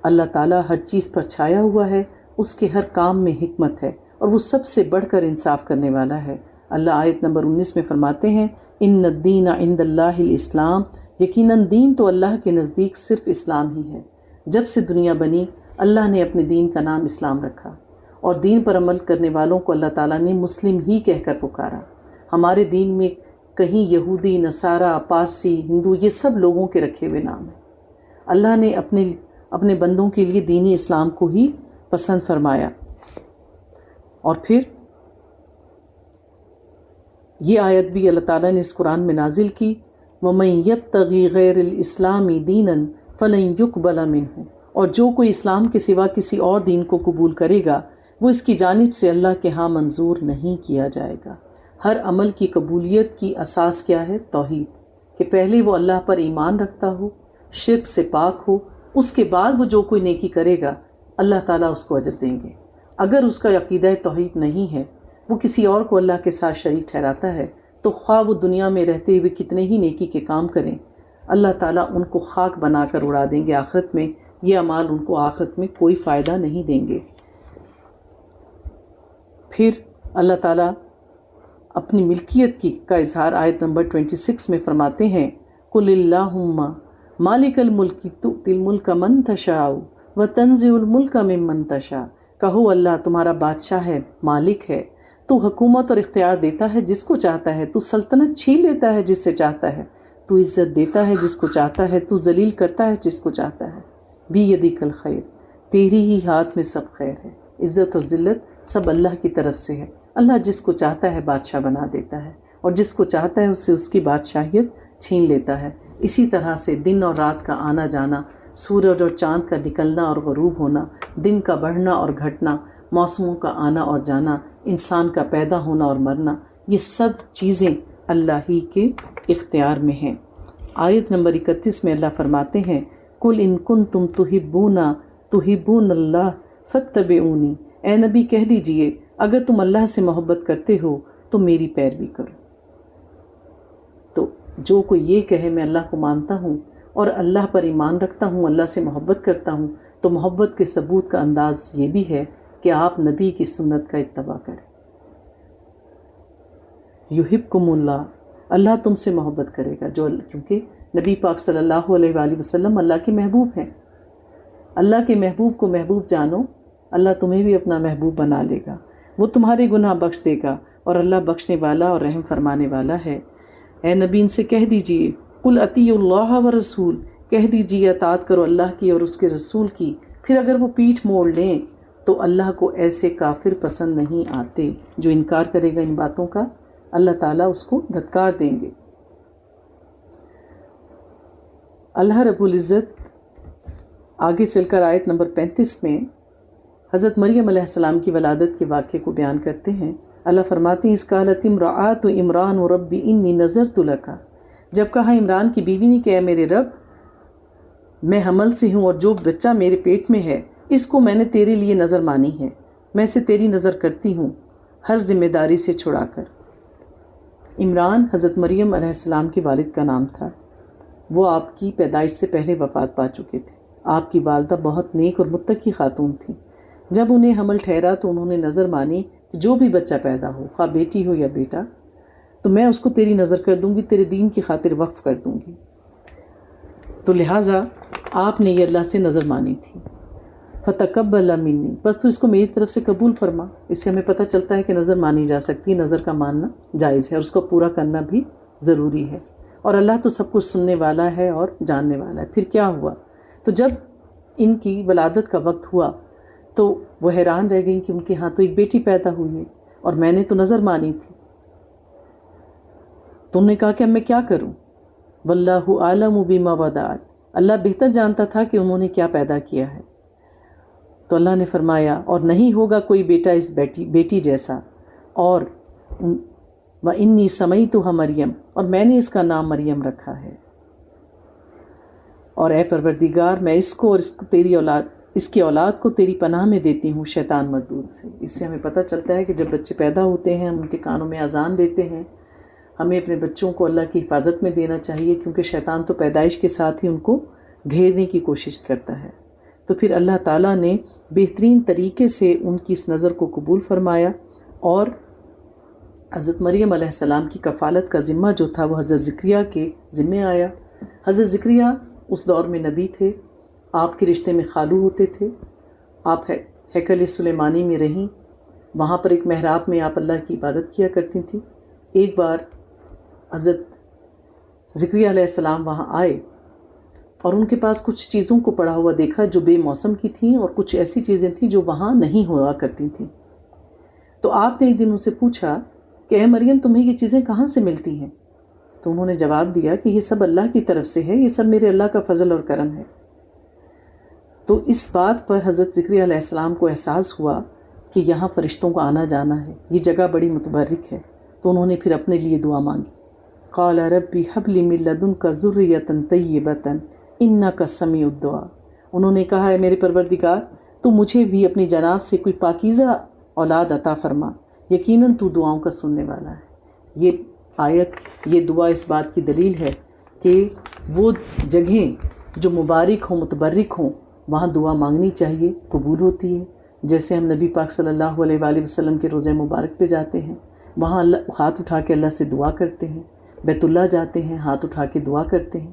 اللہ تعالیٰ ہر چیز پر چھایا ہوا ہے، اس کے ہر کام میں حکمت ہے، اور وہ سب سے بڑھ کر انصاف کرنے والا ہے۔ اللہ آیت نمبر 19 میں فرماتے ہیں ان الدین عند اللہ الاسلام، یقیناً دین تو اللہ کے نزدیک صرف اسلام ہی ہے۔ جب سے دنیا بنی اللہ نے اپنے دین کا نام اسلام رکھا، اور دین پر عمل کرنے والوں کو اللہ تعالیٰ نے مسلم ہی کہہ کر پکارا۔ ہمارے دین میں کہیں یہودی، نصارہ، پارسی، ہندو، یہ سب لوگوں کے رکھے ہوئے نام ہیں۔ اللہ نے اپنے بندوں کے لیے دین اسلام کو ہی پسند فرمایا۔ اور پھر یہ آیت بھی اللہ تعالیٰ نے اس قرآن میں نازل کی وَمَن يَبْتَغِي غَيْرَ الْإِسْلَامِ دِينًا فَلَن يُقْبَلَ مِنْهُ، اور جو کوئی اسلام کے سوا کسی اور دین کو قبول کرے گا وہ اس کی جانب سے اللہ کے ہاں منظور نہیں کیا جائے گا۔ ہر عمل کی قبولیت کی اساس کیا ہے؟ توحید، کہ پہلے وہ اللہ پر ایمان رکھتا ہو، شرک سے پاک ہو، اس کے بعد وہ جو کوئی نیکی کرے گا اللہ تعالیٰ اس کو اجر دیں گے۔ اگر اس کا عقیدہ توحید نہیں ہے، وہ کسی اور کو اللہ کے ساتھ شریک ٹھہراتا ہے، تو خواہ وہ دنیا میں رہتے ہوئے کتنے ہی نیکی کے کام کریں، اللہ تعالیٰ ان کو خاک بنا کر اڑا دیں گے آخرت میں۔ یہ اعمال ان کو آخرت میں کوئی فائدہ نہیں دیں گے۔ پھر اللہ تعالیٰ اپنی ملکیت کا اظہار آیت نمبر 26 میں فرماتے ہیں، قُلِ اللَّهُمَّ مَالِكَ الْمُلْكِ تُؤْتِي الْمُلْكَ مَنْ تَشَاءُ وَتَنزِعُ الْمُلْكَ مِمَّنْ تَشَاءُ۔ کہو اللہ تمہارا بادشاہ ہے، مالک ہے، تو حکومت اور اختیار دیتا ہے جس کو چاہتا ہے، تو سلطنت چھین لیتا ہے جس سے چاہتا ہے، تو عزت دیتا ہے جس کو چاہتا ہے، تو ذلیل کرتا ہے جس کو چاہتا ہے۔ بِیَدِکَ الْخَیْرُ، تیری ہی ہاتھ میں سب خیر ہے۔ عزت اور ذلت سب اللہ کی طرف سے ہے۔ اللہ جس کو چاہتا ہے بادشاہ بنا دیتا ہے، اور جس کو چاہتا ہے اس سے اس کی بادشاہیت چھین لیتا ہے۔ اسی طرح سے دن اور رات کا آنا جانا، سورج اور چاند کا نکلنا اور غروب ہونا، دن کا بڑھنا اور گھٹنا، موسموں کا آنا اور جانا، انسان کا پیدا ہونا اور مرنا، یہ سب چیزیں اللہ ہی کے اختیار میں ہیں۔ آیت نمبر 31 میں اللہ فرماتے ہیں، قُلْ إِن كُنتُمْ تُحِبُّونَ اللَّهَ فَاتَّبِعُونِی۔ اے نبی کہہ دیجئے اگر تم اللہ سے محبت کرتے ہو تو میری پیروی کرو۔ تو جو کوئی یہ کہے میں اللہ کو مانتا ہوں اور اللہ پر ایمان رکھتا ہوں، اللہ سے محبت کرتا ہوں، تو محبت کے ثبوت کا انداز یہ بھی ہے کہ آپ نبی کی سنت کا اتباع کریں۔ یحبکم اللہ، اللہ تم سے محبت کرے گا، کیونکہ نبی پاک صلی اللہ علیہ وآلہ وسلم اللہ کے محبوب ہیں۔ اللہ کے محبوب کو محبوب جانو، اللہ تمہیں بھی اپنا محبوب بنا لے گا، وہ تمہارے گناہ بخش دے گا، اور اللہ بخشنے والا اور رحم فرمانے والا ہے۔ اے نبی ان سے کہہ دیجئے، قُلْ اطیعوا اللہ ورسول، کہہ دیجئے اطاعت کرو اللہ کی اور اس کے رسول کی۔ پھر اگر وہ پیٹھ موڑ لیں تو اللہ کو ایسے کافر پسند نہیں آتے۔ جو انکار کرے گا ان باتوں کا، اللہ تعالیٰ اس کو دھتکار دیں گے۔ اللہ رب العزت آگے چل کر آیت نمبر 35 میں حضرت مریم علیہ السلام کی ولادت کے واقعے کو بیان کرتے ہیں۔ اللہ فرماتے ہیں، اذ قالت امرأۃ عمران رب انی نذرت لک، جب کہا عمران کی بیوی نے کہ اے میرے رب، میں حمل سے ہوں اور جو بچہ میرے پیٹ میں ہے اس کو میں نے تیرے لیے نظر مانی ہے، میں اسے تیری نظر کرتی ہوں ہر ذمہ داری سے چھڑا کر۔ عمران حضرت مریم علیہ السلام کے والد کا نام تھا۔ وہ آپ کی پیدائش سے پہلے وفات پا چکے تھے۔ آپ کی والدہ بہت نیک اور متقی خاتون تھیں۔ جب انہیں حمل ٹھہرا تو انہوں نے نظر مانی کہ جو بھی بچہ پیدا ہو، خواہ بیٹی ہو یا بیٹا، تو میں اس کو تیری نظر کر دوں گی، تیرے دین کی خاطر وقف کر دوں گی۔ تو لہٰذا آپ نے یہ اللہ سے نظر مانی تھی۔ فتقبل منی، بس تو اس کو میری طرف سے قبول فرما۔ اس سے ہمیں پتہ چلتا ہے کہ نظر مانی جا سکتی ہے، نظر کا ماننا جائز ہے اور اس کو پورا کرنا بھی ضروری ہے، اور اللہ تو سب کچھ سننے والا ہے اور جاننے والا ہے۔ پھر کیا ہوا؟ تو جب ان کی ولادت کا وقت ہوا تو وہ حیران رہ گئیں کہ ان کے ہاں تو ایک بیٹی پیدا ہوئی ہے اور میں نے تو نظر مانی تھی۔ تو انہوں نے کہا کہ اب میں کیا کروں؟ واللہ عالم بما ودعت، اللہ بہتر جانتا تھا کہ انہوں نے کیا پیدا کیا ہے۔ تو اللہ نے فرمایا، اور نہیں ہوگا کوئی بیٹا اس بیٹی جیسا، اور وَإِنِّي سَمَيْتُهَا مریم، اور میں نے اس کا نام مریم رکھا ہے۔ اور اے پروردگار، میں اس کو اور اس کی اولاد کو تیری پناہ میں دیتی ہوں شیطان مردود سے۔ اس سے ہمیں پتہ چلتا ہے کہ جب بچے پیدا ہوتے ہیں ہم ان کے کانوں میں اذان دیتے ہیں، ہمیں اپنے بچوں کو اللہ کی حفاظت میں دینا چاہیے، کیونکہ شیطان تو پیدائش کے ساتھ ہی ان کو گھیرنے کی کوشش کرتا ہے۔ تو پھر اللہ تعالیٰ نے بہترین طریقے سے ان کی اس نظر کو قبول فرمایا، اور حضرت مریم علیہ السلام کی کفالت کا ذمہ جو تھا وہ حضرت زکریا کے ذمہ آیا۔ حضرت زکریا اس دور میں نبی تھے، آپ کے رشتے میں خالو ہوتے تھے۔ آپ ہیکل سلیمانی میں رہیں، وہاں پر ایک محراب میں آپ اللہ کی عبادت کیا کرتی تھیں۔ ایک بار حضرت زکریا علیہ السلام وہاں آئے اور ان کے پاس کچھ چیزوں کو پڑا ہوا دیکھا جو بے موسم کی تھیں، اور کچھ ایسی چیزیں تھیں جو وہاں نہیں ہوا کرتی تھیں۔ تو آپ نے ایک دن ان سے پوچھا کہ اے مریم، تمہیں یہ چیزیں کہاں سے ملتی ہیں؟ تو انہوں نے جواب دیا کہ یہ سب اللہ کی طرف سے ہے، یہ سب میرے اللہ کا فضل اور کرم ہے۔ تو اس بات پر حضرت زکریا علیہ السلام کو احساس ہوا کہ یہاں فرشتوں کا آنا جانا ہے، یہ جگہ بڑی متبرک ہے، تو انہوں نے پھر اپنے لیے دعا مانگی. قال ربی حب لی من لدنک ذریۃ طیبۃ انک سمیع الدعاء. انہوں نے کہا ہے میرے پروردگار تو مجھے بھی اپنی جناب سے کوئی پاکیزہ اولاد عطا فرما، یقیناً تو دعاؤں کا سننے والا ہے. یہ آیت، یہ دعا اس بات کی دلیل ہے کہ وہ جگہیں جو مبارک ہوں، متبرک ہوں، وہاں دعا مانگنی چاہیے، قبول ہوتی ہے. جیسے ہم نبی پاک صلی اللہ علیہ وآلہ وسلم کے روضہ مبارک پہ جاتے ہیں، وہاں ہاتھ اٹھا کے اللہ سے دعا کرتے ہیں. بیت اللہ جاتے ہیں، ہاتھ اٹھا کے دعا کرتے ہیں.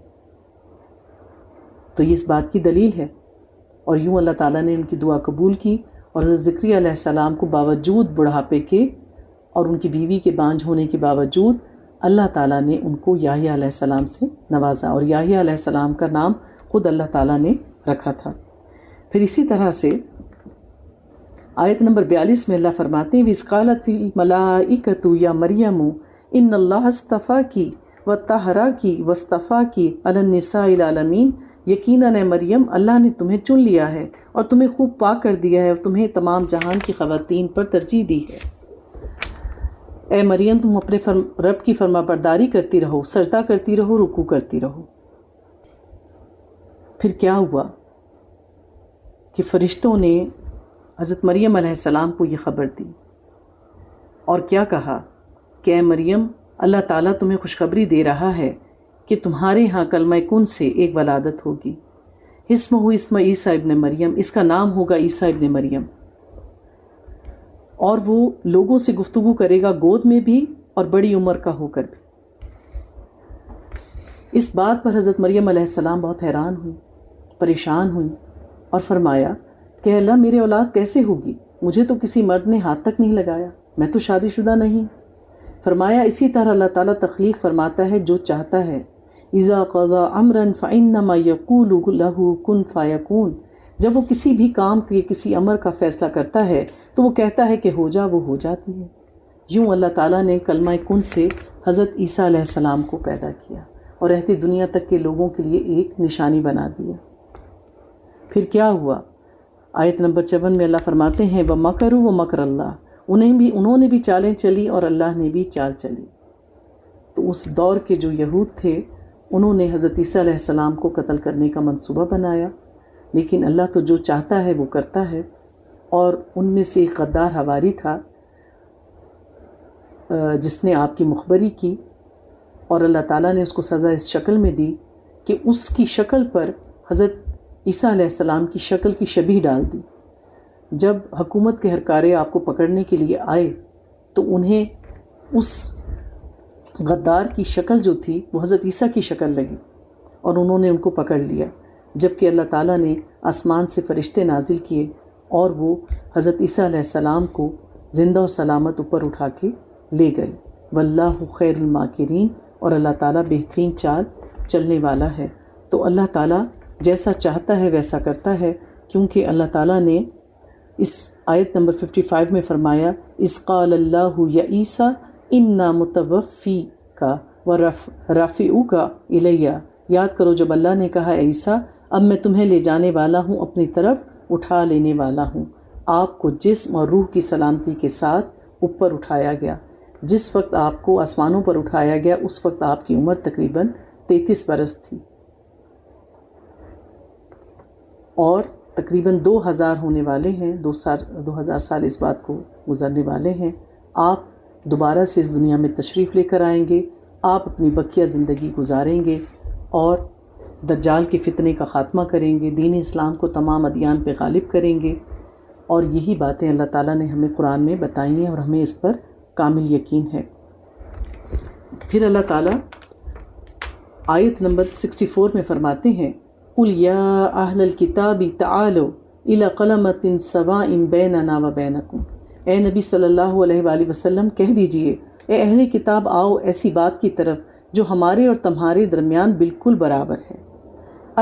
تو یہ اس بات کی دلیل ہے. اور یوں اللہ تعالیٰ نے ان کی دعا قبول کی، اور حضرت زکریا علیہ السلام کو باوجود بڑھاپے کے اور ان کی بیوی کے بانجھ ہونے کے باوجود اللہ تعالیٰ نے ان کو یحییٰ علیہ السلام سے نوازا، اور یحییٰ علیہ السلام کا نام خود اللہ تعالیٰ نے رکھا تھا. پھر اسی طرح سے آیت نمبر 42 میں اللہ فرماتے ہیں وَإِذْ قَالَتِ الْمَلَائِكَةُ يَا مَرْيَمُ إِنَّ اللَّهَ اصْطَفَاكِ وَطَهَّرَكِ وَاصْطَفَاكِ عَلَى النِّسَاءِ الْعَالَمِينَ. یقیناً اے مریم، اللہ نے تمہیں چن لیا ہے اور تمہیں خوب پاک کر دیا ہے اور تمہیں تمام جہان کی خواتین پر ترجیح دی ہے. اے مریم، تم اپنے رب کی فرما برداری کرتی رہو، سجدہ کرتی رہو، رکوع کرتی رہو. پھر کیا ہوا کہ فرشتوں نے حضرت مریم علیہ السلام کو یہ خبر دی اور کیا کہا کہ اے مریم، اللہ تعالیٰ تمہیں خوشخبری دے رہا ہے کہ تمہارے ہاں کلمہ کن سے ایک ولادت ہوگی. اسمہ عیسیٰ ابن مریم، اس کا نام ہوگا عیسیٰ ابن مریم، اور وہ لوگوں سے گفتگو کرے گا گود میں بھی اور بڑی عمر کا ہو کر بھی. اس بات پر حضرت مریم علیہ السلام بہت حیران ہوئی، پریشان ہوئی اور فرمایا کہ اللہ میرے اولاد کیسے ہوگی؟ مجھے تو کسی مرد نے ہاتھ تک نہیں لگایا، میں تو شادی شدہ نہیں. فرمایا اسی طرح اللہ تعالیٰ تخلیق فرماتا ہے جو چاہتا ہے. اذا قضى امرا فانما يقول له كن فيكون. جب وہ کسی بھی کام کے کسی امر کا فیصلہ کرتا ہے تو وہ کہتا ہے کہ ہو جا، وہ ہو جاتی ہے. یوں اللہ تعالیٰ نے کلمہ کن سے حضرت عیسیٰ علیہ السلام کو پیدا کیا اور رہتی دنیا تک کے لوگوں کے لیے ایک نشانی بنا دیا. پھر کیا ہوا؟ آیت نمبر 54 میں اللہ فرماتے ہیں وَمَكَرُوا وَمَكَرَ اللَّهُ. انہوں نے بھی چالیں چلی اور اللہ نے بھی چال چلی. تو اس دور کے جو یہود تھے انہوں نے حضرت عیسیٰ علیہ السلام کو قتل کرنے کا منصوبہ بنایا، لیکن اللہ تو جو چاہتا ہے وہ کرتا ہے. اور ان میں سے ایک غدار حواری تھا جس نے آپ کی مخبری کی، اور اللہ تعالیٰ نے اس کو سزا اس شکل میں دی کہ اس کی شکل پر حضرت عیسیٰ علیہ السلام کی شکل کی شبیہ ڈال دی. جب حکومت کے ہرکارے آپ کو پکڑنے کے لیے آئے تو انہیں اس غدار کی شکل جو تھی وہ حضرت عیسیٰ کی شکل لگی اور انہوں نے ان کو پکڑ لیا، جبکہ اللہ تعالیٰ نے آسمان سے فرشتے نازل کیے اور وہ حضرت عیسیٰ علیہ السلام کو زندہ و سلامت اوپر اٹھا کے لے گئے. واللہ خیر الماکرین. اور اللہ تعالیٰ بہترین چال چلنے والا ہے. تو اللہ تعالیٰ جیسا چاہتا ہے ویسا کرتا ہے، کیونکہ اللہ تعالیٰ نے اس آیت نمبر 55 میں فرمایا اذ قال اللہ یا عیسیٰ انا متوفیک ورافعوک الیہ. یاد کرو جب اللہ نے کہا اے عیسیٰ اب میں تمہیں لے جانے والا ہوں، اپنی طرف اٹھا لینے والا ہوں. آپ کو جسم اور روح کی سلامتی کے ساتھ اوپر اٹھایا گیا. جس وقت آپ کو آسمانوں پر اٹھایا گیا اس وقت آپ کی عمر تقریباً 33 برس تھی، اور تقریباً 2000 ہونے والے ہیں، 2000 سال اس بات کو گزرنے والے ہیں. آپ دوبارہ سے اس دنیا میں تشریف لے کر آئیں گے، آپ اپنی بقیہ زندگی گزاریں گے اور دجال کے فتنے کا خاتمہ کریں گے، دین اسلام کو تمام ادیان پہ غالب کریں گے. اور یہی باتیں اللہ تعالیٰ نے ہمیں قرآن میں بتائی ہیں اور ہمیں اس پر کامل یقین ہے. پھر اللہ تعالیٰ آیت نمبر 64 میں فرماتے ہیں قُلْ يَا أَهْلَ الْكِتَابِ تَعَالَوْا إِلَىٰ قَلَمَةٍ سَوَاءٍ بَيْنَنَا وَبَيْنَكُمْ. اے نبی صلی اللہ علیہ وآلہ وسلم کہہ دیجئے اے اہل کتاب آؤ ایسی بات کی طرف جو ہمارے اور تمہارے درمیان بالکل برابر ہے.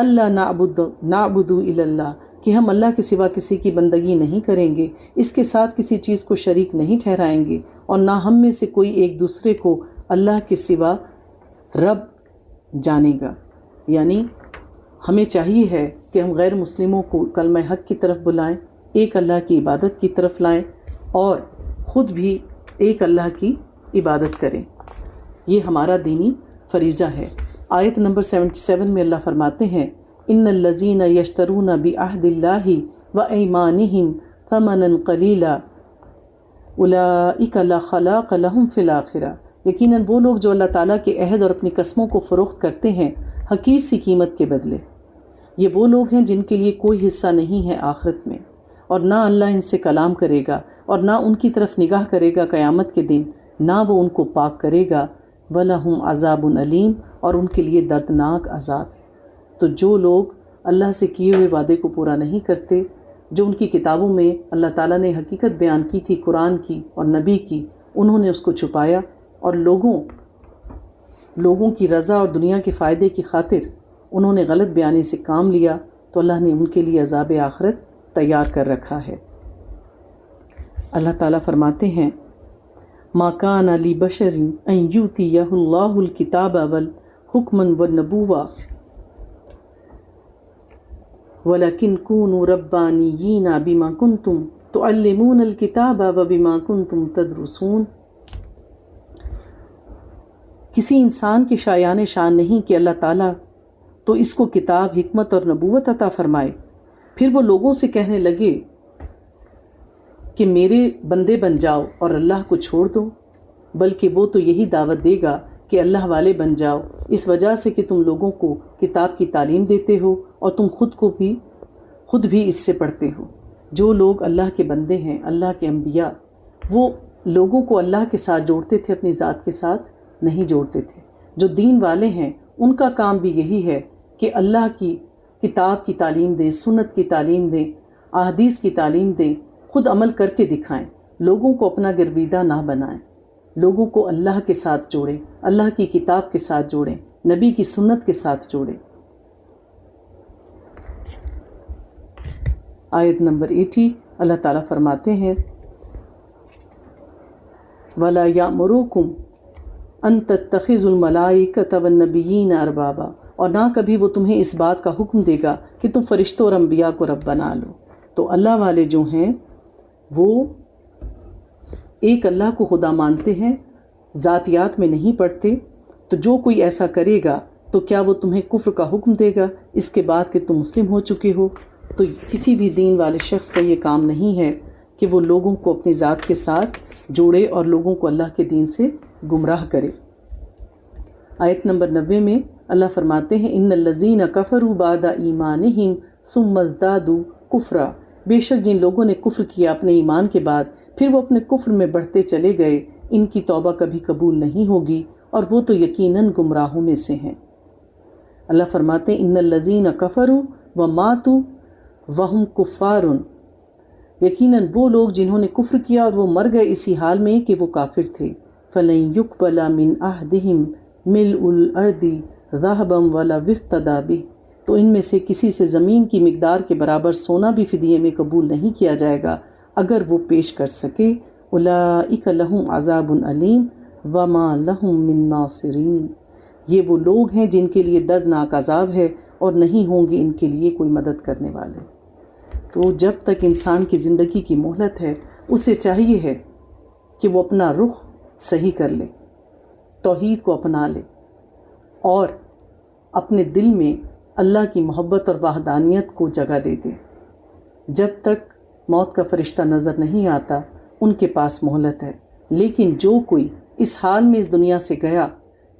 اللہ نعبد الا اللہ، کہ ہم اللہ کے سوا کسی کی بندگی نہیں کریں گے، اس کے ساتھ کسی چیز کو شریک نہیں ٹھہرائیں گے، اور نہ ہم میں سے کوئی ایک دوسرے کو اللہ کے سوا رب جانے گا. یعنی ہمیں چاہیے ہے کہ ہم غیر مسلموں کو کلمہ حق کی طرف بلائیں، ایک اللہ کی عبادت کی طرف لائیں، اور خود بھی ایک اللہ کی عبادت کریں. یہ ہمارا دینی فریضہ ہے. آیت نمبر 77 میں اللہ فرماتے ہیں ان الذین یشترون بعہد اللہ وایمانہم ثمنا قلیلا اولئک لا خلاق لہم فی الآخرہ. یقیناً وہ لوگ جو اللہ تعالیٰ کے عہد اور اپنی قسموں کو فروخت کرتے ہیں حقیر سی قیمت کے بدلے، یہ وہ لوگ ہیں جن کے لیے کوئی حصہ نہیں ہے آخرت میں، اور نہ اللہ ان سے کلام کرے گا اور نہ ان کی طرف نگاہ کرے گا قیامت کے دن، نہ وہ ان کو پاک کرے گا. وَلَهُمْ عَذَابٌ علیم، اور ان کے لیے دردناک عذاب ہے. تو جو لوگ اللہ سے کیے ہوئے وعدے کو پورا نہیں کرتے، جو ان کی کتابوں میں اللہ تعالیٰ نے حقیقت بیان کی تھی قرآن کی اور نبی کی، انہوں نے اس کو چھپایا اور لوگوں کی رضا اور دنیا کے فائدے کی خاطر انہوں نے غلط بیانی سے کام لیا، تو اللہ نے ان کے لیے عذاب آخرت تیار کر رکھا ہے. اللہ تعالیٰ فرماتے ہیں ما کان لبشر ان یؤتیہ اللہ الکتاب والحکم والنبوۃ ولکن کونوا ربانیین بما کنتم تعلمون الکتاب وبما کنتم تدرسون. کسی انسان کے شایان شان نہیں کہ اللہ تعالیٰ تو اس کو کتاب، حکمت اور نبوت عطا فرمائے، پھر وہ لوگوں سے کہنے لگے کہ میرے بندے بن جاؤ اور اللہ کو چھوڑ دو، بلکہ وہ تو یہی دعوت دے گا کہ اللہ والے بن جاؤ، اس وجہ سے کہ تم لوگوں کو کتاب کی تعلیم دیتے ہو اور تم خود بھی اس سے پڑھتے ہو. جو لوگ اللہ کے بندے ہیں، اللہ کے انبیاء، وہ لوگوں کو اللہ کے ساتھ جوڑتے تھے، اپنی ذات کے ساتھ نہیں جوڑتے تھے. جو دین والے ہیں ان کا کام بھی یہی ہے کہ اللہ کی کتاب کی تعلیم دیں، سنت کی تعلیم دیں، احادیث کی تعلیم دیں، خود عمل کر کے دکھائیں، لوگوں کو اپنا گرویدہ نہ بنائیں، لوگوں کو اللہ کے ساتھ جوڑیں، اللہ کی کتاب کے ساتھ جوڑیں، نبی کی سنت کے ساتھ جوڑیں. آیت نمبر 80 اللہ تعالیٰ فرماتے ہیں وَلَا يَأْمُرُكُمْ أَن تَتَّخِذُوا الْمَلَائِكَةَ وَالنَّبِيِّينَ أَرْبَابًا، اور نہ کبھی وہ تمہیں اس بات کا حکم دے گا کہ تم فرشتوں اور انبیاء کو رب بنا لو. تو اللہ والے جو ہیں وہ ایک اللہ کو خدا مانتے ہیں، ذاتیات میں نہیں پڑھتے. تو جو کوئی ایسا کرے گا تو کیا وہ تمہیں کفر کا حکم دے گا اس کے بعد کہ تم مسلم ہو چکے ہو؟ تو کسی بھی دین والے شخص کا یہ کام نہیں ہے کہ وہ لوگوں کو اپنی ذات کے ساتھ جوڑے اور لوگوں کو اللہ کے دین سے گمراہ کرے. آیت نمبر 90 میں اللہ فرماتے ہیں ان الذین کفروا بعد ایمانہم ثم ازدادوا کفرا، بے شک جن لوگوں نے کفر کیا اپنے ایمان کے بعد پھر وہ اپنے کفر میں بڑھتے چلے گئے، ان کی توبہ کبھی قبول نہیں ہوگی اور وہ تو یقیناً گمراہوں میں سے ہیں. اللہ فرماتے ہیں ان الذین کفروا وماتوا وہم کفار، یقیناً وہ لوگ جنہوں نے کفر کیا اور وہ مر گئے اسی حال میں کہ وہ کافر تھے. فَلَن يُقْبَلَ مِنْ أَحْدِهِمْ مِلْءُ الْأَرْضِ ذَهَبًا وَلَوِ افْتَدَىٰ بِهِ، تو ان میں سے کسی سے زمین کی مقدار کے برابر سونا بھی فدیے میں قبول نہیں کیا جائے گا اگر وہ پیش کر سکے. أُولَٰئِكَ لَهُمْ عَذَابٌ أَلِيمٌ وَمَا لَهُم مِّن نَّاصِرِينَ، یہ وہ لوگ ہیں جن کے لیے دردناک عذاب ہے اور نہیں ہوں گے ان کے لیے کوئی مدد کرنے والے. تو جب تک انسان کی زندگی کی مہلت ہے اسے چاہیے ہے کہ وہ اپنا رخ صحیح کر لے، توحید کو اپنا لے اور اپنے دل میں اللہ کی محبت اور وحدانیت کو جگہ دے دے. جب تک موت کا فرشتہ نظر نہیں آتا ان کے پاس مہلت ہے. لیکن جو کوئی اس حال میں اس دنیا سے گیا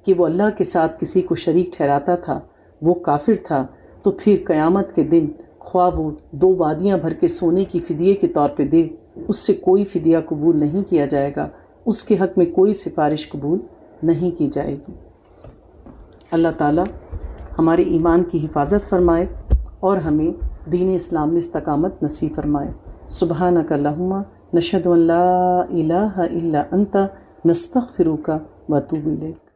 کہ وہ اللہ کے ساتھ کسی کو شریک ٹھہراتا تھا، وہ کافر تھا، تو پھر قیامت کے دن خواہ وہ 2 وادیاں بھر کے سونے کی فدیے کے طور پہ دے، اس سے کوئی فدیہ قبول نہیں کیا جائے گا، اس کے حق میں کوئی سفارش قبول نہیں کی جائے گی. اللہ تعالیٰ ہمارے ایمان کی حفاظت فرمائے اور ہمیں دین اسلام میں استقامت نصیب فرمائے. سبحانک اللہم نشہد ان لا الہ الا انت نستغفرک و اتوب الیک.